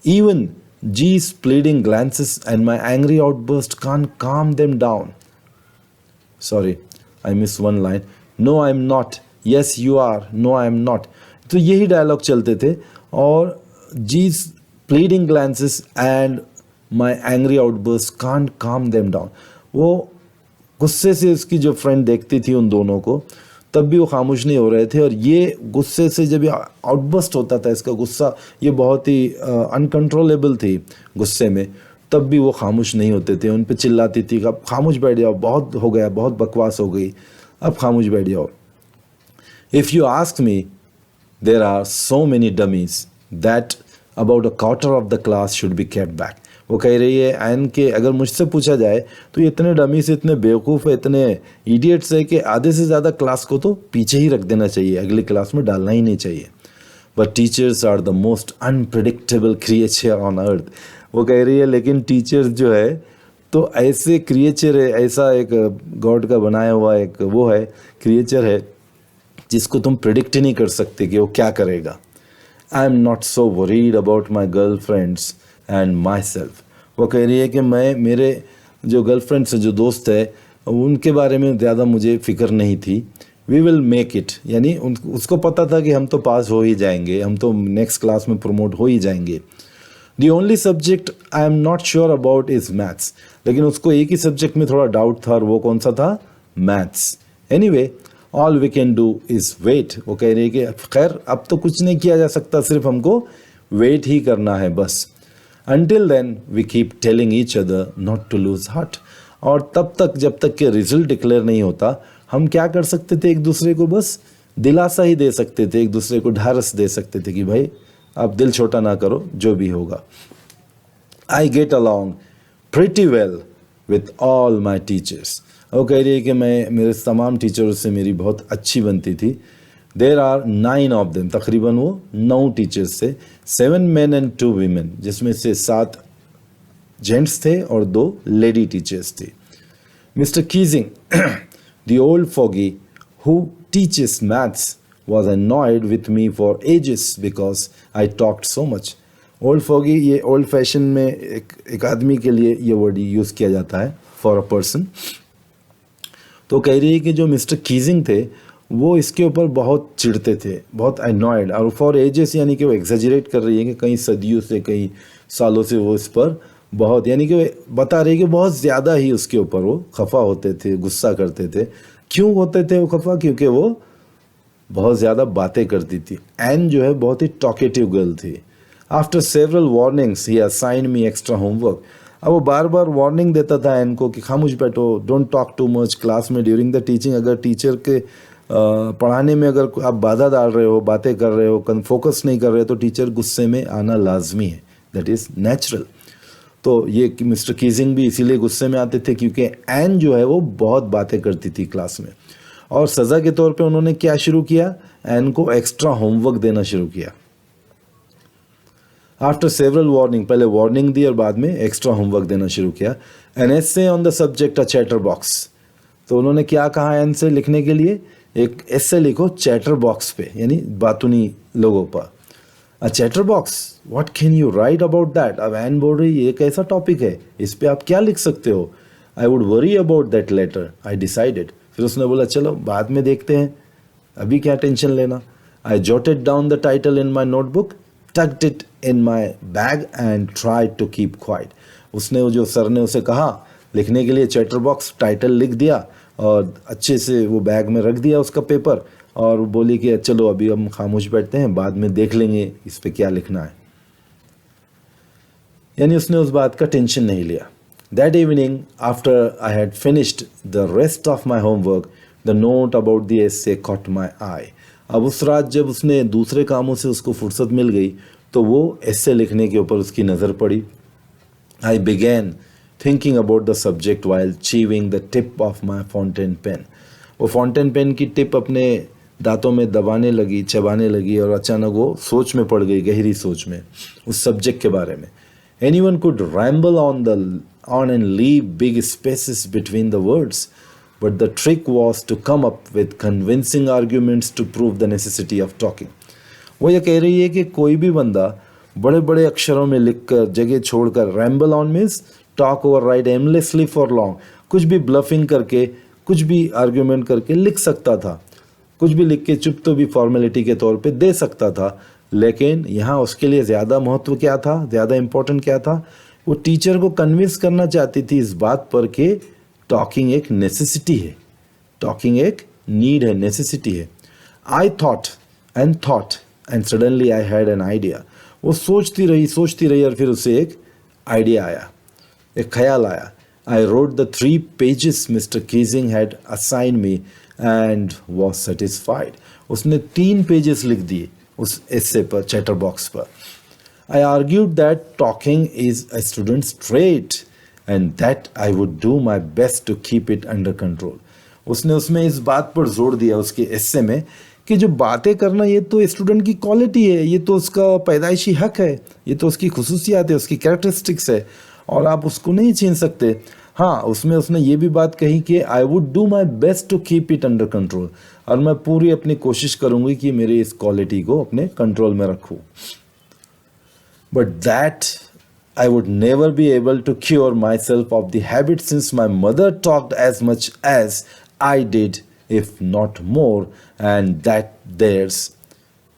Even G's pleading glances and my angry outburst can't calm them down. Sorry, I missed one line. No, I'm not. Yes, you are. No, I'm not. तो यही डायलॉग चलते थे और G's pleading glances and my angry outburst can't calm them down। वो गुस्से से उसकी जो फ्रेंड देखती थी उन दोनों को, तब भी वो खामोश नहीं हो रहे थे। और ये गुस्से से जब ये आउटबस्ट होता था, इसका गुस्सा ये बहुत ही अनकंट्रोलेबल थी गुस्से में, तब भी वो खामोश नहीं होते थे। उन पे चिल्लाती थी, अब खामोश बैठ जाओ, बहुत हो गया, बहुत बकवास हो गई, अब खामोश बैठ जाओ। If you ask me, there are so many dummies that about a quarter of the class should be kept back. वो कह रही है एन के, अगर मुझसे पूछा जाए तो इतने डमी से, इतने बेवकूफ़ है, इतने इडियट्स है कि आधे से ज़्यादा क्लास को तो पीछे ही रख देना चाहिए, अगली क्लास में डालना ही नहीं चाहिए। But teachers are the most unpredictable creature on earth. वो कह रही है लेकिन टीचर्स जो है तो ऐसे क्रिएचर है, ऐसा एक गॉड का बनाया हुआ एक वो है, क्रिएचर है जिसको तुम प्रिडिक्ट ही नहीं कर सकते कि वो क्या करेगा। आई am not so worried about my girl friends and my self. वो कह रही है कि मैं, मेरे जो गर्लफ्रेंड्स जो दोस्त है उनके बारे में ज़्यादा मुझे फ़िक्र नहीं थी। वी विल मेक इट, यानी उसको पता था कि हम तो पास हो ही जाएंगे, हम तो नेक्स्ट क्लास में प्रमोट हो ही जाएंगे। The only subject I am not sure about is maths. लेकिन उसको एक ही सब्जेक्ट में थोड़ा डाउट था और वो कौन सा था? Maths. Anyway all we can do is wait. वो कह रही है कि खैर अब तो कुछ नहीं किया जा सकता, सिर्फ हमको वेट ही करना है बस। Until then we keep telling each other not to lose heart। और तब तक, जब तक कि रिजल्ट डिक्लेयर नहीं होता, हम क्या कर सकते थे? एक दूसरे को बस दिलासा ही दे सकते थे, एक दूसरे को ढारस दे सकते थे कि भाई आप दिल छोटा ना करो, जो भी होगा। I get along pretty well with all my teachers. वो कह रही है कि मैं, मेरे तमाम टीचरों से मेरी बहुत अच्छी बनती थी। देर आर 9 ऑफ देम, तकरीबन वो 9 टीचर्स थे, 7 men and 2 women, जिसमें से 7 जेंट्स थे और 2 लेडी टीचर्स थी। Mister Keesing the old foggy who teaches maths was annoyed with me for ages because I talked so much। Old foggy, ये old fashion में एक आदमी के लिए ये वर्ड यूज़ किया जाता है, फॉर अ पर्सन। तो कह रही है कि जो मिस्टर कीजिंग थे वो इसके ऊपर बहुत चिढ़ते थे, बहुत अनॉयड। और फॉर एजेस यानी कि वो एग्जेजरेट कर रही है कि कई सदियों से, कई सालों से वो इस पर बहुत, यानी कि बता रही है कि बहुत ज़्यादा ही उसके ऊपर वो खफा होते थे, गुस्सा करते थे। क्यों होते थे वो खफा? क्योंकि वो बहुत ज़्यादा बातें करती थी। एन जो है बहुत ही टॉकेटिव गर्ल थी। आफ्टर सेवरल वार्निंग्स ही असाइन मी एक्स्ट्रा होमवर्क। अब वो बार बार वार्निंग देता था एन को कि खामोश बैठो, don't talk too much class में ड्यूरिंग द टीचिंग। अगर टीचर के पढ़ाने में अगर आप बाधा डाल रहे हो, बातें कर रहे हो, फोकस नहीं कर रहे हो, तो टीचर गुस्से में आना लाजमी है, दैट इज़ नेचुरल। तो ये मिस्टर कीजिंग भी इसीलिए गुस्से में आते थे क्योंकि एन जो है वो बहुत बातें करती थी क्लास में। और सज़ा के तौर पे उन्होंने क्या शुरू किया? एन को एक्स्ट्रा होमवर्क देना शुरू किया। आफ्टर सेवरल वार्निंग, पहले वार्निंग दी और बाद में एक्स्ट्रा होमवर्क देना शुरू किया। An essay on the subject a chatter box. तो उन्होंने क्या कहा एन से लिखने के लिए? एक एसे लिखो चैटर बॉक्स पे, यानी बातूनी लोगों पर। A chatterbox, what can you write about that? अब एन बोल रही ये कैसा टॉपिक है, इस पे आप क्या लिख सकते हो? I would worry about that letter, I decided. फिर उसने बोला चलो बाद में देखते हैं, अभी क्या टेंशन लेना। I jotted down the title in my notebook, tucked it in my bag and tried to keep quiet. उसने, वो जो सर ने उसे कहा लिखने के लिए चैटर बॉक्स, टाइटल लिख दिया और अच्छे से वो बैग में रख दिया उसका पेपर, और बोली कि चलो अभी हम खामोश बैठते हैं, बाद में देख लेंगे इस पे क्या लिखना है। यानी उसने उस बात का टेंशन नहीं लिया। That evening, after I had finished the rest of my homework, the note about the essay caught my eye। अब उस रात जब उसने दूसरे कामों से उसको फुर्सत मिल गई तो वो एसे लिखने के ऊपर उसकी नज़र पड़ी। I began thinking about the subject while chewing the tip of my fountain pen। वो फाउंटेन पेन की टिप अपने दांतों में दबाने लगी, चबाने लगी, और अचानक वो सोच में पड़ गई, गहरी सोच में, उस सब्जेक्ट के बारे में। Anyone could ramble on and leave big spaces between the words, but the trick was to come up with convincing arguments to prove the necessity of talking। वो ये कह रही है कि कोई भी बंदा बड़े बड़े अक्षरों में लिखकर, जगह छोड़कर, ramble on means talk or write aimlessly for long, कुछ भी ब्लफिंग करके, कुछ भी आर्ग्यूमेंट करके लिख सकता था, कुछ भी लिख के चुप तो भी फॉर्मेलिटी के तौर पे दे सकता था। लेकिन यहाँ उसके लिए ज़्यादा महत्व क्या था, ज़्यादा इम्पोर्टेंट क्या था? वो टीचर को कन्विंस करना चाहती थी इस बात पर कि टॉकिंग एक नेसेसिटी है, टॉकिंग एक नीड है, नेसेसिटी है। I thought and suddenly I had an idea. वो सोचती रही और फिर उसे एक आइडिया आया, एक ख्याल आया। I wrote the 3 pages mister Keesing had assign me and was satisfied. उसने 3 पेजेस लिख दिए उस एस्से पर, चैटर बॉक्स पर। I argued that talking is a student's trait and that I would do my best to keep it under control. उसने उसमें इस बात पर जोर दिया उसके एस्से में कि जो बातें करना ये तो स्टूडेंट की क्वालिटी है, ये तो उसका पैदाइशी हक है, ये तो उसकी खुसूसियात है, उसकी कैरेक्टरिस्टिक्स है और आप उसको नहीं छीन सकते। हाँ, उसमें उसने ये भी बात कही कि I would do my best to keep it under control, और मैं पूरी अपनी कोशिश करूँगी कि मेरी इस क्वालिटी को अपने कंट्रोल में रखूँ। But that I would never be able to cure myself of the habit since my mother talked as much as I did, if not more, and that there's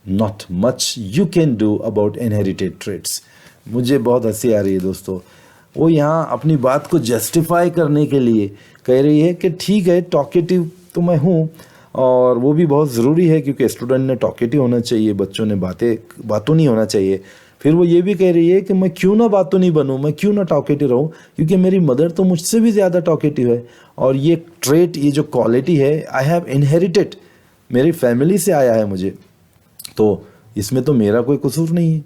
not much you can do about inherited traits. मुझे बहुत हंसी आ रही है दोस्तों। वो यहाँ अपनी बात को जस्टिफाई करने के लिए कह रही है कि ठीक है, टॉकेटिव तो मैं हूँ और वो भी बहुत ज़रूरी है क्योंकि स्टूडेंट ने टॉकेटिव होना चाहिए, बच्चों ने बातों नहीं होना चाहिए। फिर वो ये भी कह रही है कि मैं क्यों ना बातों नहीं बनूं, मैं क्यों ना टॉकेटिव रहूं, क्योंकि मेरी मदर तो मुझसे भी ज़्यादा टॉकेटिव है और ये ट्रेट, ये जो क्वालिटी है, आई हैव इनहेरिटेड, मेरी फैमिली से आया है मुझे, तो इसमें तो मेरा कोई कसूर नहीं है।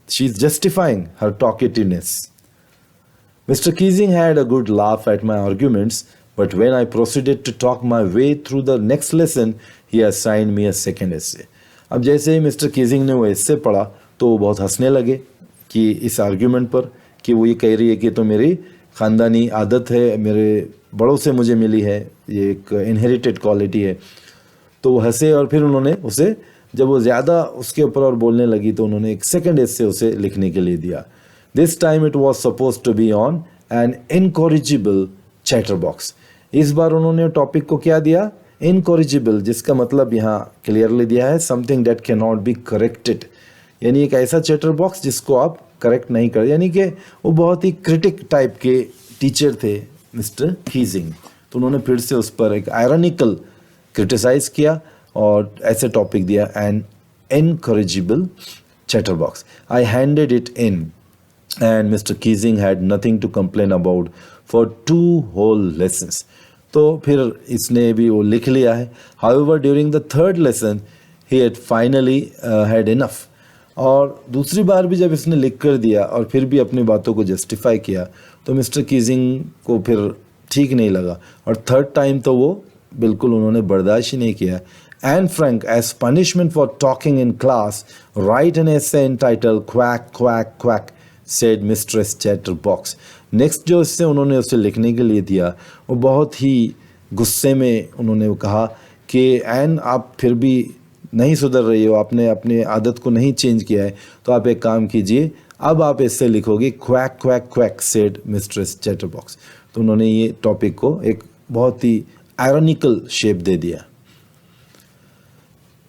She is justifying her talkativeness. Mr. Keesing had a good laugh at my arguments, but when I proceeded to talk my way through the next lesson, he assigned me a second essay. अब जैसे ही mister Keesing ने वो एस्से पढ़ा तो वो बहुत हंसने लगे कि इस आर्ग्यूमेंट पर, कि वो ये कह रही है कि तो मेरी ख़ानदानी आदत है, मेरे बड़ों से मुझे मिली है, ये एक इनहेरिटेड क्वालिटी है। तो वो हंसे और फिर उन्होंने उसे, जब वो ज़्यादा उसके ऊपर और बोलने लगी तो उन्होंने एक सेकंड एस्से उसे लिखने के लिए दिया। This time it was supposed to be on an incorrigible chatterbox. इस बार उन्होंने टॉपिक को क्या दिया? Incorrigible, जिसका मतलब यहाँ क्लियरली दिया है something that cannot be corrected, यानी एक ऐसा चैटर बॉक्स जिसको आप करेक्ट नहीं कर, यानी कि वो बहुत ही क्रिटिक टाइप के टीचर थे मिस्टर कीजिंग, तो उन्होंने फिर से उस पर एक आयरनिकल क्रिटिसाइज किया और ऐसे टॉपिक दिया, an incorrigible chatterbox. I handed it in and Mr. Keesing had nothing to complain about for 2 whole lessons. तो फिर इसने भी वो लिख लिया है। However, during the 3rd lesson, he had finally had enough. और दूसरी बार भी जब इसने लिख कर दिया और फिर भी अपनी बातों को जस्टिफाई किया तो मिस्टर कीजिंग को फिर ठीक नहीं लगा और 3rd टाइम तो वो बिल्कुल उन्होंने बर्दाश्त ही नहीं किया। Anne Frank, as punishment for talking in class, write an essay entitled Quack, Quack, Quack, said Mistress Chatterbox. Next जो इससे उन्होंने उसे लिखने के लिए दिया वो बहुत ही गुस्से में उन्होंने वो कहा कि एन, आप फिर भी नहीं सुधर रही हो, आपने अपनी आदत को नहीं चेंज किया है, तो आप एक काम कीजिए, अब आप इससे लिखोगे quack quack quack said mistress chatterbox. तो उन्होंने ये टॉपिक को एक बहुत ही आयरनिकल शेप दे दिया।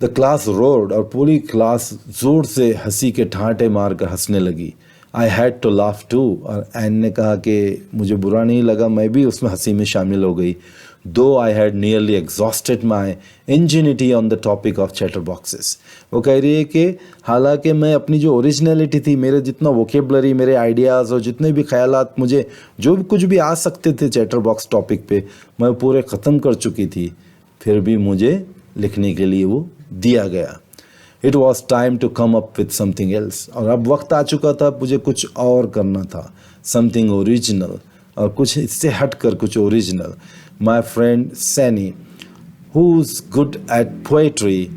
द क्लास रोड, और पूरी क्लास जोर से हंसी के ठाटे मार कर हंसने लगी। I had to laugh too, और एन ने कहा कि मुझे बुरा नहीं लगा, मैं भी उसमें हंसी में शामिल हो गई। दो I had nearly exhausted my इंजीनिटी on the topic of chatter boxes. वो कह रही है कि हालांकि मैं अपनी जो ओरिजिनलिटी थी, मेरे जितना वोकेबलरी, मेरे आइडियाज़ और जितने भी ख्यालात मुझे जो भी कुछ भी आ सकते थे चैटर बॉक्स टॉपिक पे, मैं पूरे ख़त्म कर चुकी थी, फिर भी मुझे लिखने के लिए वो दिया गया। It was time to come up with something else, और अब वक्त आ चुका था मुझे कुछ और करना था, समथिंग ओरिजिनल, और कुछ इससे हट कर कुछ original. My friend Saini, who is good at poetry,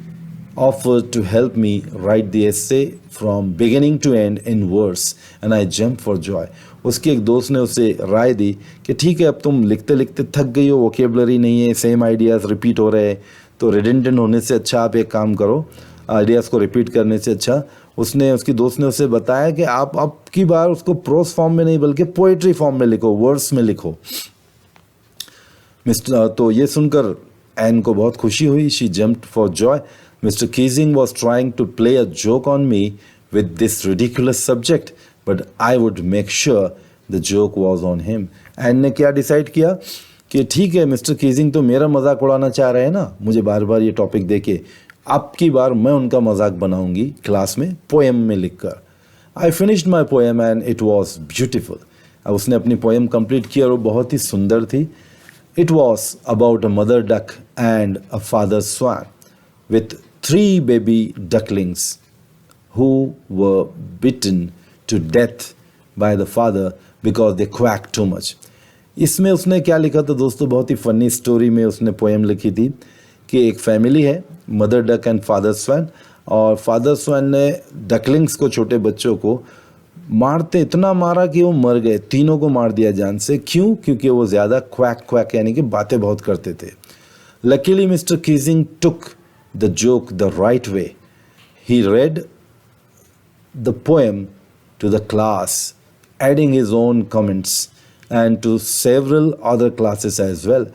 offered to help me write the essay from beginning to end in verse, and I jumped for joy. उसके एक दोस्त ने उसे राय दी कि ठीक है, अब तुम लिखते लिखते थक गई हो, वोकेबलरी नहीं है, सेम आइडियाज़ रिपीट हो रहे हैं, तो रिडेंडेंट होने से अच्छा आप एक काम करो, आइडियाज़ को रिपीट करने से अच्छा। उसके दोस्त ने उसे बताया कि आप अब की बार उसको प्रोस फॉर्म में नहीं बल्कि पोएट्री फॉर्म में लिखो, वर्ड्स में लिखो। तो ये सुनकर एन को बहुत खुशी हुई। She jumped for Joy. Mr. Keesing was trying to play a joke on me with this ridiculous subject, but I would make sure the joke was on him. Anne ने क्या डिसाइड किया कि ठीक है मिस्टर कीजिंग तो मेरा मजाक उड़ाना चाह रहे हैं ना, मुझे बार बार ये टॉपिक देके, अब की बार मैं उनका मजाक बनाऊंगी क्लास में पोएम में लिखकर। I finished my poem and it was beautiful. अब उसने अपनी पोएम कंप्लीट की और वो बहुत ही सुंदर थी। It was about a mother duck and a father swan with 3 baby ducklings who were bitten to death by the father because they quacked too much. इसमें उसने क्या लिखा था दोस्तों, बहुत ही फनी स्टोरी में उसने पोएम लिखी थी कि एक फैमिली है, mother duck and father swan, और फादर स्वैन ने डकलिंग्स को, छोटे बच्चों को मारते इतना मारा कि वो मर गए, तीनों को मार दिया जान से। क्यों? क्योंकि वो ज़्यादा क्वैक क्वैक यानी कि बातें बहुत करते थे। Luckily mister Keesing took the joke the right way. He read the poem to the class, adding his own comments and to several other classes as well.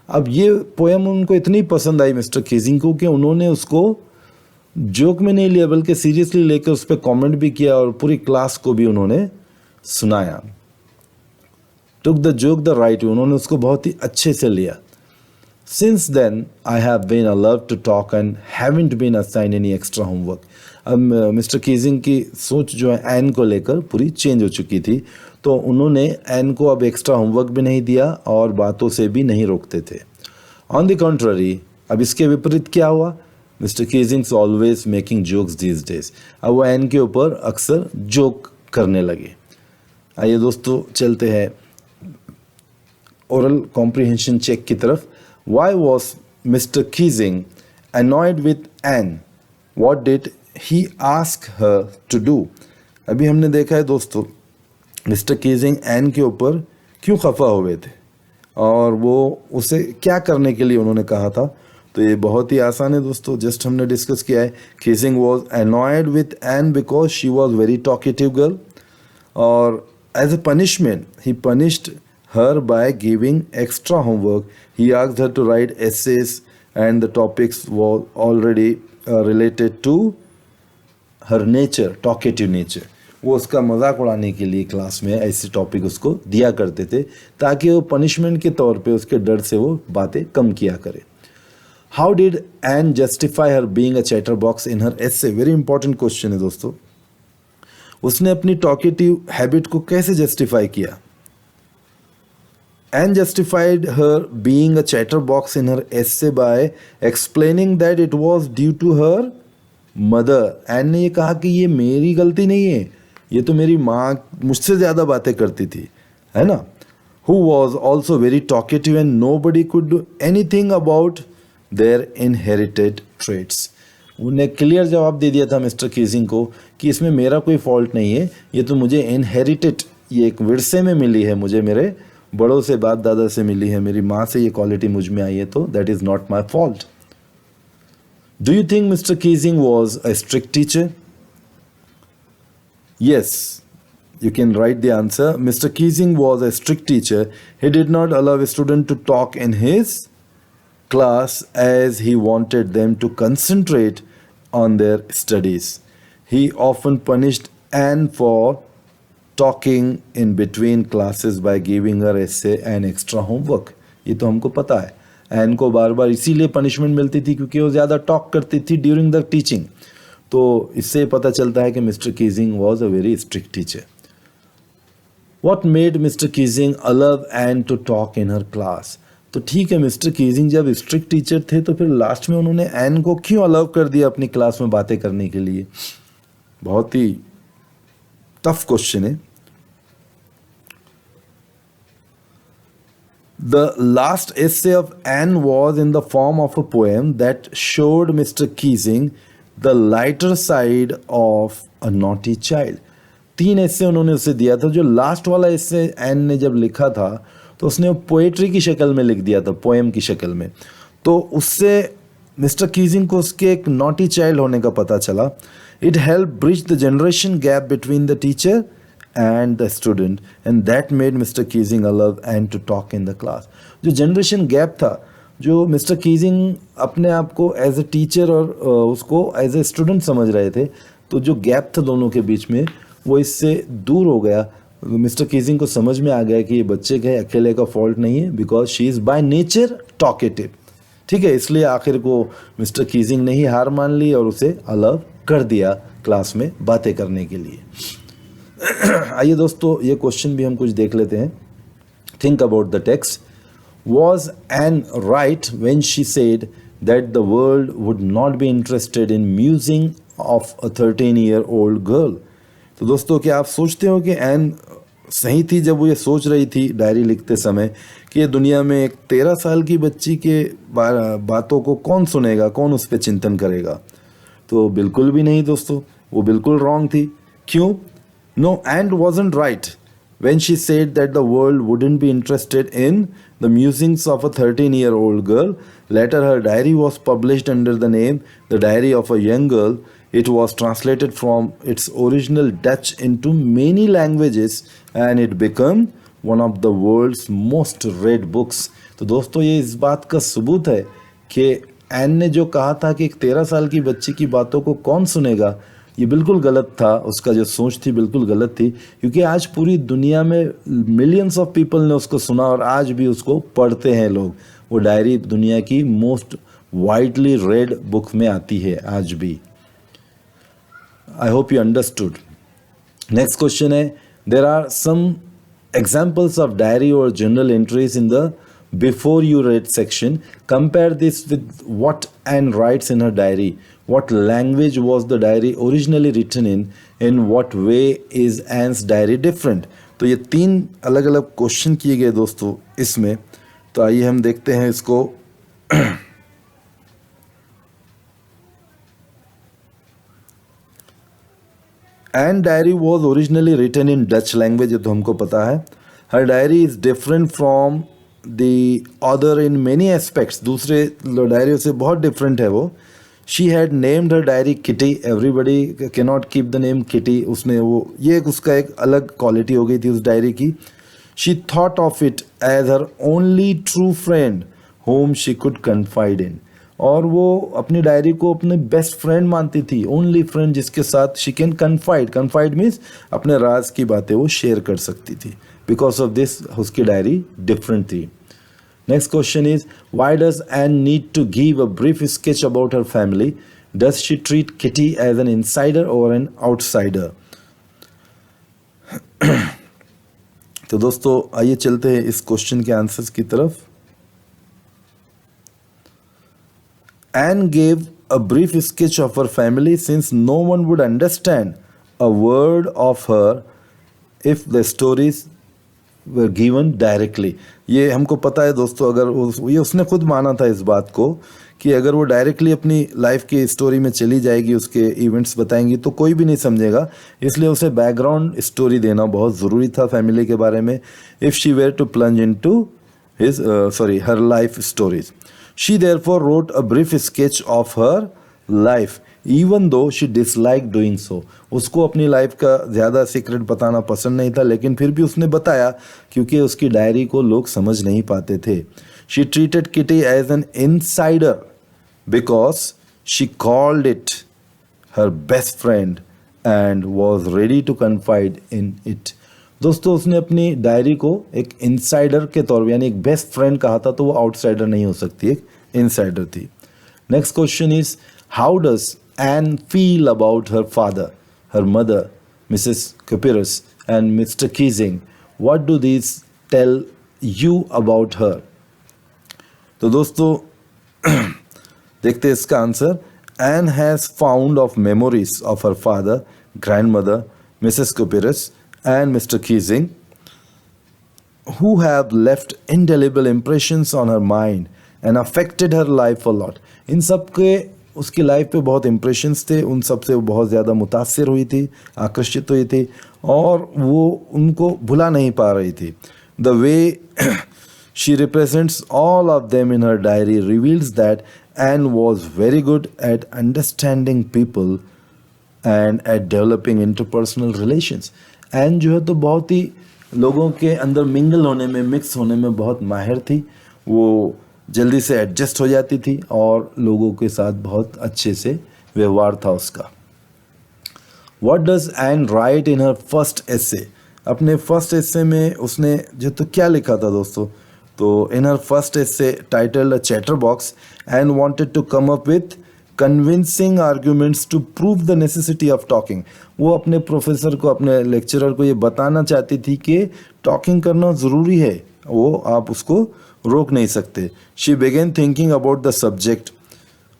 अब ये पोएम उनको इतनी पसंद आई मिस्टर कीजिंग को कि उन्होंने उसको जोक में नहीं लिया बल्कि सीरियसली लेकर उस पर कॉमेंट भी किया और पूरी क्लास को भी उन्होंने सुनाया। Took the joke the right way, उन्होंने उसको बहुत ही अच्छे से लिया। Since then, I have been allowed to talk and haven't been assigned any extra homework. अब मिस्टर कीजिंग की सोच जो है एन को लेकर पूरी चेंज हो चुकी थी, तो उन्होंने एन को अब एक्स्ट्रा होमवर्क भी नहीं दिया और बातों से भी नहीं रोकते थे। ऑन द कॉन्ट्ररी, अब इसके विपरीत क्या हुआ, mister Keesing's always making jokes these days. अब वो एन के ऊपर अक्सर जोक करने लगे। आइए दोस्तों चलते हैं ओरल कॉम्प्रिहेंशन चेक की तरफ। Why was Mr. Keesing annoyed with Anne? What did he ask her to do? अभी हमने देखा है दोस्तों मिस्टर कीजिंग एन के ऊपर क्यों खफा हुए थे और वो उसे क्या करने के लिए उन्होंने कहा था। तो ये बहुत ही आसान है दोस्तों, जस्ट हमने डिस्कस किया है। Keesing was annoyed with Anne because she was very talkative girl, और as a punishment he punished her by giving extra homework. He asked her to write essays and the topics were already related to her nature, talkative nature. वो उसका मजाक उड़ाने के लिए class में ऐसे topic उसको दिया करते थे ताकि वो पनिशमेंट के तौर पे उसके डर से वो बातें कम किया करे। How did Anne justify her being a chatterbox in her essay? Very important question है दोस्तों। उसने अपनी टॉकेटिव हैबिट को कैसे जस्टिफाई किया? Anne justified her being a chatterbox in her essay by explaining that it was due to her mother. Anne ने ये कहा कि ये मेरी गलती नहीं है, ये तो मेरी माँ मुझसे ज़्यादा बातें करती थी, है ना? Who was also very talkative and nobody could do anything about their inherited traits. उन्हें क्लियर जवाब दे दिया था मिस्टर कीजिंग को कि इसमें मेरा कोई फॉल्ट नहीं है, ये तो मुझे इनहेरिटेड, ये एक विरसे में मिली है, मुझे मेरे बड़ों से, बाप दादा से मिली है, मेरी माँ से ये क्वालिटी मुझ में आई है, तो that is not my fault. Do you think mister Keesing was a strict teacher? Yes, you can write the answer. Mr. Keesing was a strict teacher. He did not allow a student to talk in his class as he wanted them to concentrate on their studies. He often punished Anne for talking in between classes by giving her essay and extra homework. ये तो हमको पता है, N को बार बार इसीलिए punishment मिलती थी क्योंकि वो ज़्यादा टॉक करती थी ड्यूरिंग द टीचिंग। तो इससे पता चलता है कि Mr Keesing was a very strict teacher. What made Mr Keesing allow Anne to talk in her class? तो ठीक है, मिस्टर कीजिंग जब स्ट्रिक्ट टीचर थे तो फिर लास्ट में उन्होंने एन को क्यों अलाउ कर दिया अपनी क्लास में बातें करने के लिए? बहुत ही टफ क्वेश्चन है। The last essay of Anne was in the form of a poem that showed Mr. Keesing the lighter side of a naughty child. 3 ऐसे उन्होंने उसे दिया था। जो लास्ट वाला ऐसे एन ने जब लिखा था तो उसने पोएट्री की शक्ल में लिख दिया था, पोएम की शक्ल में। तो उससे मिस्टर कीजिंग को उसके एक नॉटी चाइल्ड होने का पता चला। It help bridge the generation gap between the teacher and the student, and that made Mr. Keesing allow Anne to talk in the class. जो जनरेशन गैप था, जो मिस्टर कीजिंग अपने आप को एज ए टीचर और उसको as a student समझ रहे थे, तो जो गैप था दोनों के बीच में वो इससे दूर हो गया मिस्टर कीजिंग को समझ में आ गया कि ये बच्चे के अकेले का फॉल्ट नहीं है, because she is by nature talkative. ठीक है, इसलिए आखिर को मिस्टर कीजिंग ने ही हार मान ली और उसे अलग कर दिया क्लास में बातें करने के लिए। आइए दोस्तों, ये क्वेश्चन भी हम कुछ देख लेते हैं। Think about the text. Was Anne right when she said that the world would not be interested in musing of a 13-year-old girl? तो दोस्तों, क्या आप सोचते हो कि एन सही थी जब वो ये सोच रही थी डायरी लिखते समय कि ये दुनिया में एक 13 साल की बच्ची के बातों को कौन सुनेगा, कौन उस पर चिंतन करेगा? तो बिल्कुल भी नहीं दोस्तों, वो बिल्कुल रॉन्ग थी। क्यों? No, and wasn't right when she said that the world wouldn't be interested in the musings of a 13-year-old girl. Later, her diary was published under the name The Diary of a Young Girl. It was translated from its original Dutch into many languages and it became one of the world's most read books. तो दोस्तों, ये इस बात का सबूत है कि N ने जो कहा था कि एक 13 साल की बच्ची की बातों को कौन सुनेगा, ये बिल्कुल गलत था। उसका जो सोच थी बिल्कुल गलत थी, क्योंकि आज पूरी दुनिया में मिलियंस ऑफ पीपल ने उसको सुना और आज भी उसको पढ़ते हैं लोग। वो डायरी दुनिया की मोस्ट वाइडली रेड बुक में आती है आज भी। I hope you understood. Next question है, there are some examples of diary or journal entries in the before you read section. Compare this with what Anne writes in her diary. What language was the diary originally written in? In what way is Anne's diary different? तो ये 3 अलग अलग question किए गए दोस्तों इसमें। तो आइए हम देखते हैं इसको। Anne diary was originally written in Dutch language, ये तो हमको पता है। Her diary is different from the other in many aspects. दूसरे डायरियों से बहुत डिफरेंट है वो। She had named her diary Kitty. Everybody cannot keep the name Kitty. उसने वो ये उसका एक अलग क्वालिटी हो गई थी उस डायरी की। She thought of it as her only true friend whom she could confide in. और वो अपनी डायरी को अपने बेस्ट फ्रेंड मानती थी, ओनली फ्रेंड जिसके साथ शी कैन कन्फाइड मीन्स अपने राज की बातें वो शेयर कर सकती थी। बिकॉज ऑफ दिस उसकी डायरी डिफरेंट थी। Next question is, why does Anne need to give a brief sketch about her family? Does she treat Kitty as an insider और एन आउटसाइडर? तो दोस्तों आइए चलते हैं इस क्वेश्चन के आंसर्स की तरफ। Anne gave a brief sketch of her family since no one would understand a word of her if the stories were given directly. ये हमको पता है दोस्तों, अगर ये उसने खुद माना था इस बात को कि अगर वो डायरेक्टली अपनी लाइफ की स्टोरी में चली जाएगी, उसके इवेंट्स बताएंगी तो कोई भी नहीं समझेगा। इसलिए उसे बैकग्राउंड स्टोरी देना बहुत ज़रूरी था फैमिली के बारे में। If she were to plunge into her life stories. She therefore wrote a brief sketch of her life, even though she disliked doing so. उसको अपनी लाइफ का ज़्यादा सीक्रेट बताना पसंद नहीं था, लेकिन फिर भी उसने बताया क्योंकि उसकी डायरी को लोग समझ नहीं पाते थे। She treated Kitty as an insider because she called it her best friend and was ready to confide in it. दोस्तों उसने अपनी डायरी को एक इनसाइडर के तौर पर यानी एक बेस्ट फ्रेंड कहा था, तो वो आउटसाइडर नहीं हो सकती, एक इनसाइडर थी। Next question is, how does Anne feel about her father, her mother, Mrs Kuperus and mister Keesing? What do this tell you about her? तो दोस्तों देखते हैं इसका answer. Anne has found of memories of her father, grandmother, Mrs Kuperus and Mr. Keesing, who have left indelible impressions on her mind and affected her life a lot. इन सब के उसकी life पे बहुत impressions थे, उन सब से वो बहुत ज़्यादा मुतासिर हुई थी, आकर्षित हुई थी और वो उनको भुला नहीं पा रही थी। The way she represents all of them in her diary reveals that Anne was very good at understanding people and at developing interpersonal relations. Anne जो है तो बहुत ही लोगों के अंदर मिंगल होने में, मिक्स होने में बहुत माहिर थी। वो जल्दी से एडजस्ट हो जाती थी और लोगों के साथ बहुत अच्छे से व्यवहार था उसका। What does Anne write in her first essay? अपने फर्स्ट एसे में उसने जो तो क्या लिखा था दोस्तों, तो in her first essay titled a chatterbox and wanted to come up with convincing arguments to prove the necessity of talking. वो अपने प्रोफेसर को, अपने लेक्चरर को ये बताना चाहती थी कि टॉकिंग करना ज़रूरी है, वो आप उसको रोक नहीं सकते। She begin thinking about the subject.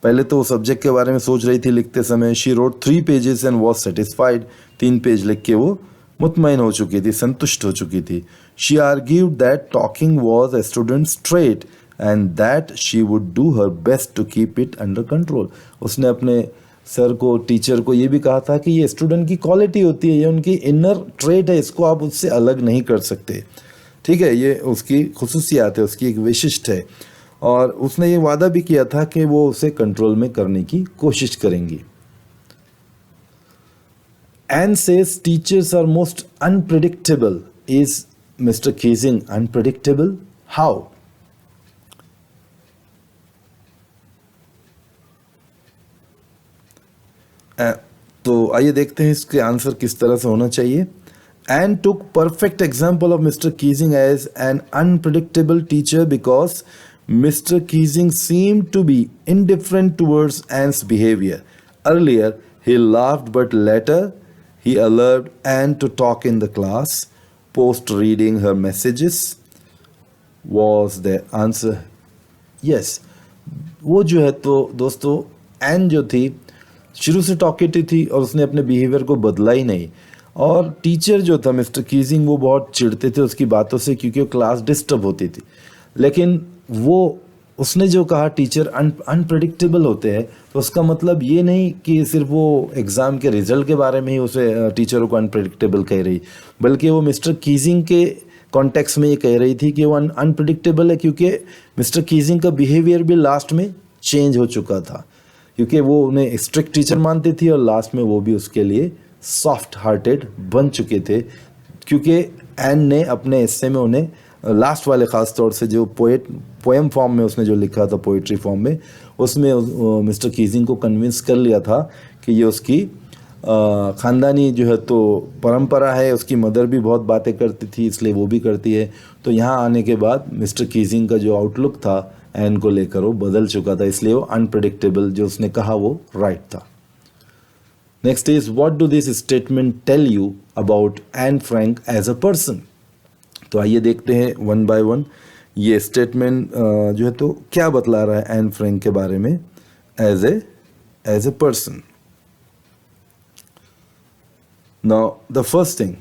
पहले तो वो सब्जेक्ट के बारे में सोच रही थी लिखते समय। She wrote 3 pages and was satisfied. 3 page लिख के वो मुतमईन हो चुकी थी, संतुष्ट हो चुकी थी। She argued that talking was a student's trait and that she would do her best to keep it under control. उसने अपने सर को, टीचर को ये भी कहा था कि ये स्टूडेंट की क्वालिटी होती है, ये उनकी इनर ट्रेट है, इसको आप उससे अलग नहीं कर सकते। ठीक है, ये उसकी खुसूसियात है, उसकी एक विशिष्ट है। और उसने ये वादा भी किया था कि वो उसे कंट्रोल में करने की कोशिश करेंगी। Anne says teachers are most unpredictable. Is Mr Keesing unpredictable? How? तो आइए देखते हैं इसके आंसर किस तरह से होना चाहिए। Anne took perfect example of Mr. Keesing as an unpredictable teacher because Mr. Keesing seemed to be indifferent towards Anne's behavior. Earlier, he laughed, but later, he allowed Anne to talk in the class. Post reading her messages was the answer. Yes, वो जो है तो दोस्तों, N जो थी शुरू से talkative थी और उसने अपने बिहेवियर को बदला ही नहीं। और टीचर जो था मिस्टर कीजिंग, वो बहुत चिढ़ते थे उसकी बातों से, क्योंकि वो क्लास डिस्टर्ब होती थी। लेकिन वो उसने जो कहा टीचर अनप्रेडिक्टेबल होते हैं, तो उसका मतलब ये नहीं कि सिर्फ वो एग्ज़ाम के रिजल्ट के बारे में ही उसे टीचरों को अनप्रेडिक्टेबल कह रही, बल्कि वो मिस्टर कीजिंग के कॉन्टेक्स्ट में ये कह रही थी कि वो अनप्रेडिक्टेबल है, क्योंकि मिस्टर कीजिंग का बिहेवियर भी लास्ट में चेंज हो चुका था, क्योंकि वो उन्हें स्ट्रिक्ट टीचर मानती थी और लास्ट में वो भी उसके लिए सॉफ्ट हार्टेड बन चुके थे। क्योंकि एन ने अपने हिस्से में उन्हें लास्ट वाले ख़ास तौर से जो पोएम फॉर्म में उसने जो लिखा था, पोइट्री फॉर्म में, उसमें मिस्टर कीजिंग को कन्विंस कर लिया था कि ये उसकी ख़ानदानी जो है तो परंपरा है। उसकी मदर भी बहुत बातें करती थी, इसलिए वो भी करती है। तो यहाँ आने के बाद मिस्टर कीजिंग का जो आउटलुक था एन को लेकर वो बदल चुका था, इसलिए वो अनप्रेडिक्टेबल जो उसने कहा वो राइट था। Next is what do this statement tell you about Anne Frank as a person. तो आइए देखते हैं वन बाय वन ये स्टेटमेंट जो है तो क्या बतला रहा है एन फ्रैंक के बारे में as a person. Now the first thing,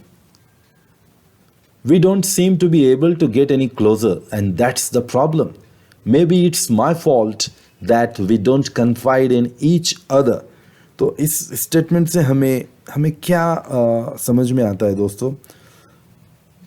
we don't seem to be able to get any closer and that's the problem. Maybe it's my fault that we don't confide in each other. तो इस statement से हमें क्या समझ में आता है दोस्तों?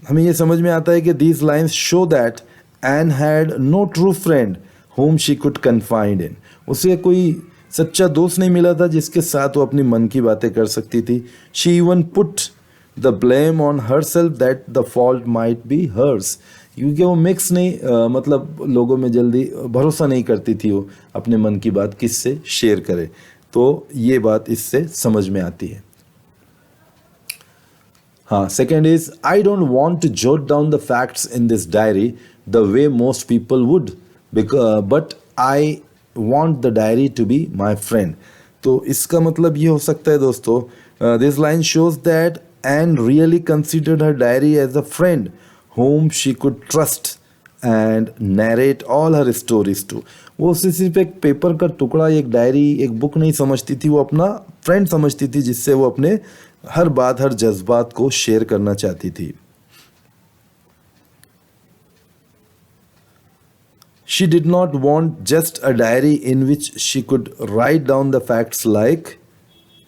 हमें ये समझ में आता है कि these lines show that Anne had no true friend whom she could confide in. उसे कोई सच्चा दोस्त नहीं मिला था जिसके साथ वो अपनी मन की बातें कर सकती थी। She even put the blame on herself that the fault might be hers. क्योंकि वो मिक्स नहीं मतलब लोगों में जल्दी भरोसा नहीं करती थी वो अपने मन की बात किससे शेयर करे। तो ये बात इससे समझ में आती है। हाँ, second is I don't want to jot down the facts in this diary the way most people would, but I want the diary to be my friend. तो इसका मतलब ये हो सकता है दोस्तों, this line shows that Anne really considered her diary as a friend whom she could trust and narrate all her stories to. वो उसे सिर्फ एक पेपर का टुकड़ा, एक डायरी, एक बुक नहीं समझती थी, वो अपना फ्रेंड समझती थी जिससे वो अपने हर बात, हर जज्बात को शेयर करना चाहती थी। She did not want just a diary in which she could write down the facts like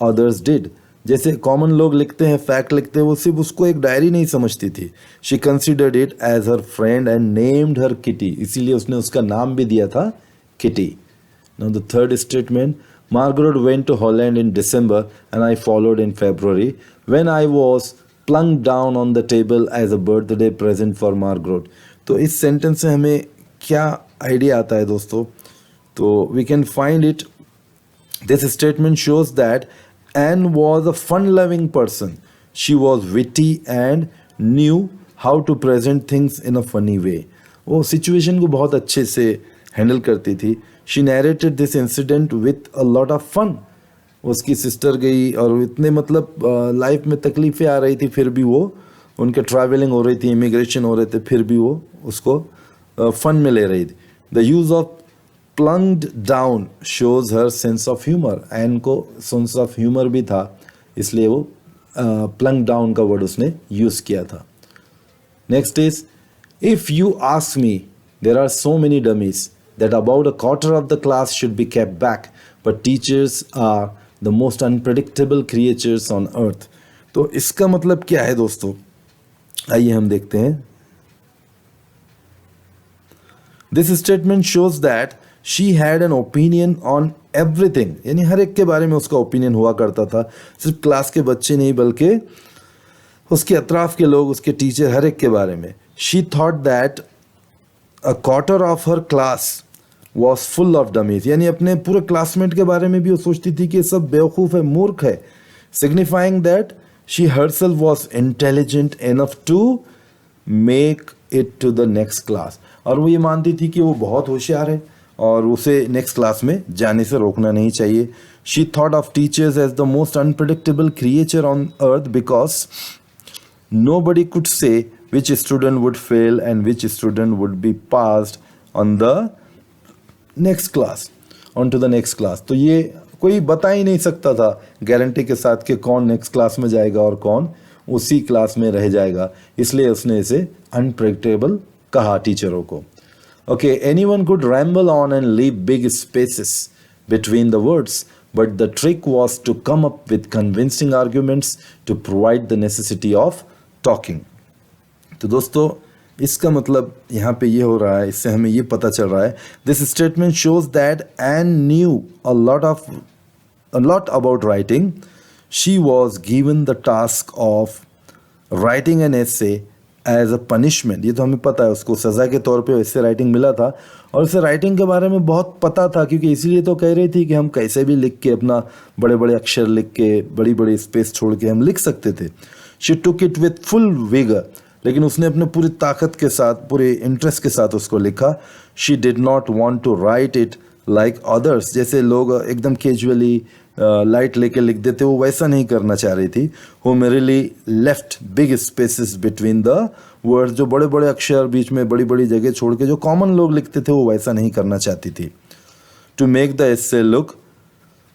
others did. जैसे कॉमन लोग लिखते हैं, फैक्ट लिखते हैं, वो सिर्फ उसको एक डायरी नहीं समझती थी। She considered it as her friend and named her Kitty, इसीलिए उसने उसका नाम भी दिया था Kitty. Now the third statement, Margaret went to Holland in December and I followed in February when I was plunge down on the table as a birthday present for Margaret. तो इस sentence से हमें क्या idea आता है दोस्तों? तो we can find it, this statement shows that Anne was a fun-loving person. She was witty and knew how to present things in a funny way. वो सिचुएशन को बहुत अच्छे से हैंडल करती थी। She narrated this incident with a lot of fun. उसकी sister गई और इतने मतलब लाइफ में तकलीफ़ें आ रही थी, फिर भी वो, उनके ट्रैवलिंग हो रही थी, इमिग्रेशन हो रहे थे, फिर भी वो उसको फन में ले रही थी। The use of plunged down shows her sense of humour. Anne को सेंस ऑफ ह्यूमर भी था, इसलिए वो प्लंग डाउन का वर्ड उसने यूज़ किया था। Next is, if you ask me, there are so many dummies that about a quarter of the class should be kept back, but teachers are the most unpredictable creatures on earth। तो इसका मतलब क्या है दोस्तों, आइए हम देखते हैं। This statement shows that she had an opinion on everything, यानी हर एक के बारे में उसका ओपिनियन हुआ करता था। सिर्फ क्लास के बच्चे नहीं बल्कि उसके अतराफ के लोग, उसके टीचर, हर एक के बारे में। She thought that a quarter of her class was full of dummies, यानी अपने पूरे क्लासमेट के बारे में भी वो सोचती थी कि सब बेवकूफ़ है, मूर्ख है। signifying that she herself was intelligent enough to make it to the next class। और वो ये मानती थी कि वो बहुत होशियार है और उसे नेक्स्ट क्लास में जाने से रोकना नहीं चाहिए। she thought of teachers as the most unpredictable creature on earth because nobody could say which student would fail and which student would be passed on the next class, on to the next class. तो ये कोई बता ही नहीं सकता था guarantee के साथ कि कौन नेक्स्ट क्लास में जाएगा और कौन उसी क्लास में रह जाएगा, इसलिए उसने इसे अनप्रेडिक्टेबल कहा टीचरों को। Okay, anyone could ramble on and leave big spaces between the words, but the trick was to come up with convincing arguments to provide the necessity of talking. तो दोस्तों इसका मतलब यहाँ पे ये हो रहा है, इससे हमें ये पता चल रहा है, this statement shows that Anne knew a lot about writing. She was given the task of writing an essay as a punishment. ये तो हमें पता है, उसको सज़ा के तौर पे एसे राइटिंग मिला था और उसे राइटिंग के बारे में बहुत पता था, क्योंकि इसीलिए तो कह रही थी कि हम कैसे भी लिख के, अपना बड़े बड़े अक्षर लिख के, बड़ी बड़ी स्पेस छोड़ के हम लिख सकते थे। She took it with full vigour, लेकिन उसने अपने पूरी ताकत के साथ, पूरे इंटरेस्ट के साथ उसको लिखा। She did not want to write it like others, जैसे लोग एकदम कैजुअली लाइट लेके लिख देते, वो वैसा नहीं करना चाह रही थी। Who merrily left big spaces between the words, जो बड़े बड़े अक्षर बीच में बड़ी बड़ी जगह छोड़ के जो कॉमन लोग लिखते थे, वो वैसा नहीं करना चाहती थी। To make the essay look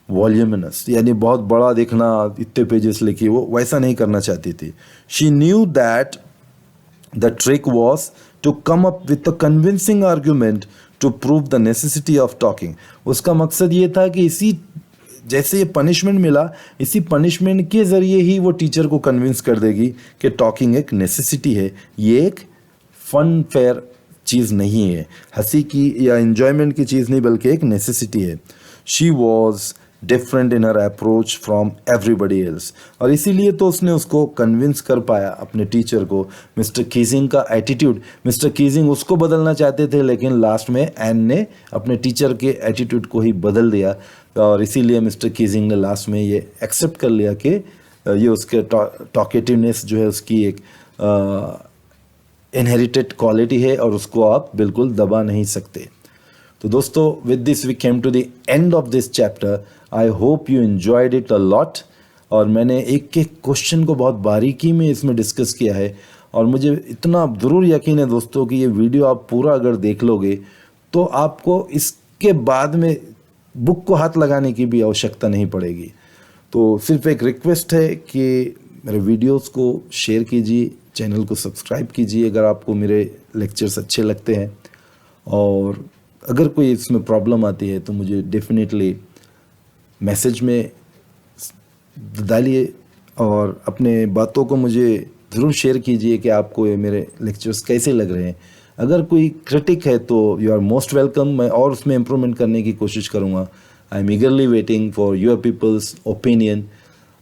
voluminous, यानी बहुत बड़ा दिखना, इतने पेजेस लिखी, वो वैसा नहीं करना चाहती थी। She knew that the trick was to come up with a convincing argument to prove the necessity of talking। उसका मकसद ये था कि इसी, जैसे ये पनिशमेंट मिला, इसी पनिशमेंट के ज़रिए ही वो टीचर को कन्विंस कर देगी कि टॉकिंग एक नेसेसिटी है, ये एक फन फेयर चीज़ नहीं है, हंसी की या इन्जॉयमेंट की चीज़ नहीं, बल्कि एक नेसेसिटी है। She was different in her approach from everybody else, और इसीलिए तो उसने उसको कन्विंस कर पाया, अपने टीचर को। मिस्टर कीजिंग का एटीट्यूड, मिस्टर कीजिंग उसको बदलना चाहते थे, लेकिन लास्ट में एन ने अपने टीचर के एटीट्यूड को ही बदल दिया, और इसीलिए मिस्टर कीजिंग ने लास्ट में ये एक्सेप्ट कर लिया कि ये उसके टॉकेटिवनेस जो है उसकी एक इनहेरिटेड क्वालिटी है और उसको आप बिल्कुल दबा नहीं सकते। तो दोस्तों, with this we came to the end of this chapter. I hope you enjoyed it a lot, और मैंने एक एक क्वेश्चन को बहुत बारीकी में इसमें डिस्कस किया है, और मुझे इतना ज़रूर यकीन है दोस्तों कि ये वीडियो आप पूरा अगर देख लोगे तो आपको इसके बाद में बुक को हाथ लगाने की भी आवश्यकता नहीं पड़ेगी। तो सिर्फ एक रिक्वेस्ट है कि मेरे वीडियोस को शेयर कीजिए, चैनल को सब्सक्राइब कीजिए अगर आपको मेरे लेक्चर्स अच्छे लगते हैं, और अगर कोई इसमें प्रॉब्लम आती है तो मुझे डेफिनेटली मैसेज में डालिए, और अपने बातों को मुझे ज़रूर शेयर कीजिए कि आपको ये मेरे लेक्चर्स कैसे लग रहे हैं। अगर कोई क्रिटिक है तो यू आर मोस्ट वेलकम, मैं और उसमें इम्प्रूवमेंट करने की कोशिश करूँगा। I am ईगरली waiting for your peoples opinion.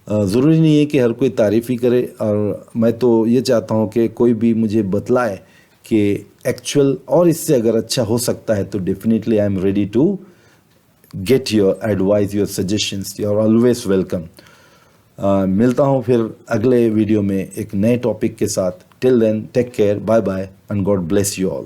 ज़रूरी नहीं है कि हर कोई तारीफ़ ही करे, और मैं तो ये चाहता हूँ कि कोई भी मुझे बतलाए कि एक्चुअल और इससे अगर अच्छा हो सकता है, तो definitely I am ready to get your advice, your suggestions, you are always welcome। मिलता हूँ फिर अगले वीडियो में एक नए टॉपिक के साथ. Till then take care, bye bye and God bless you all.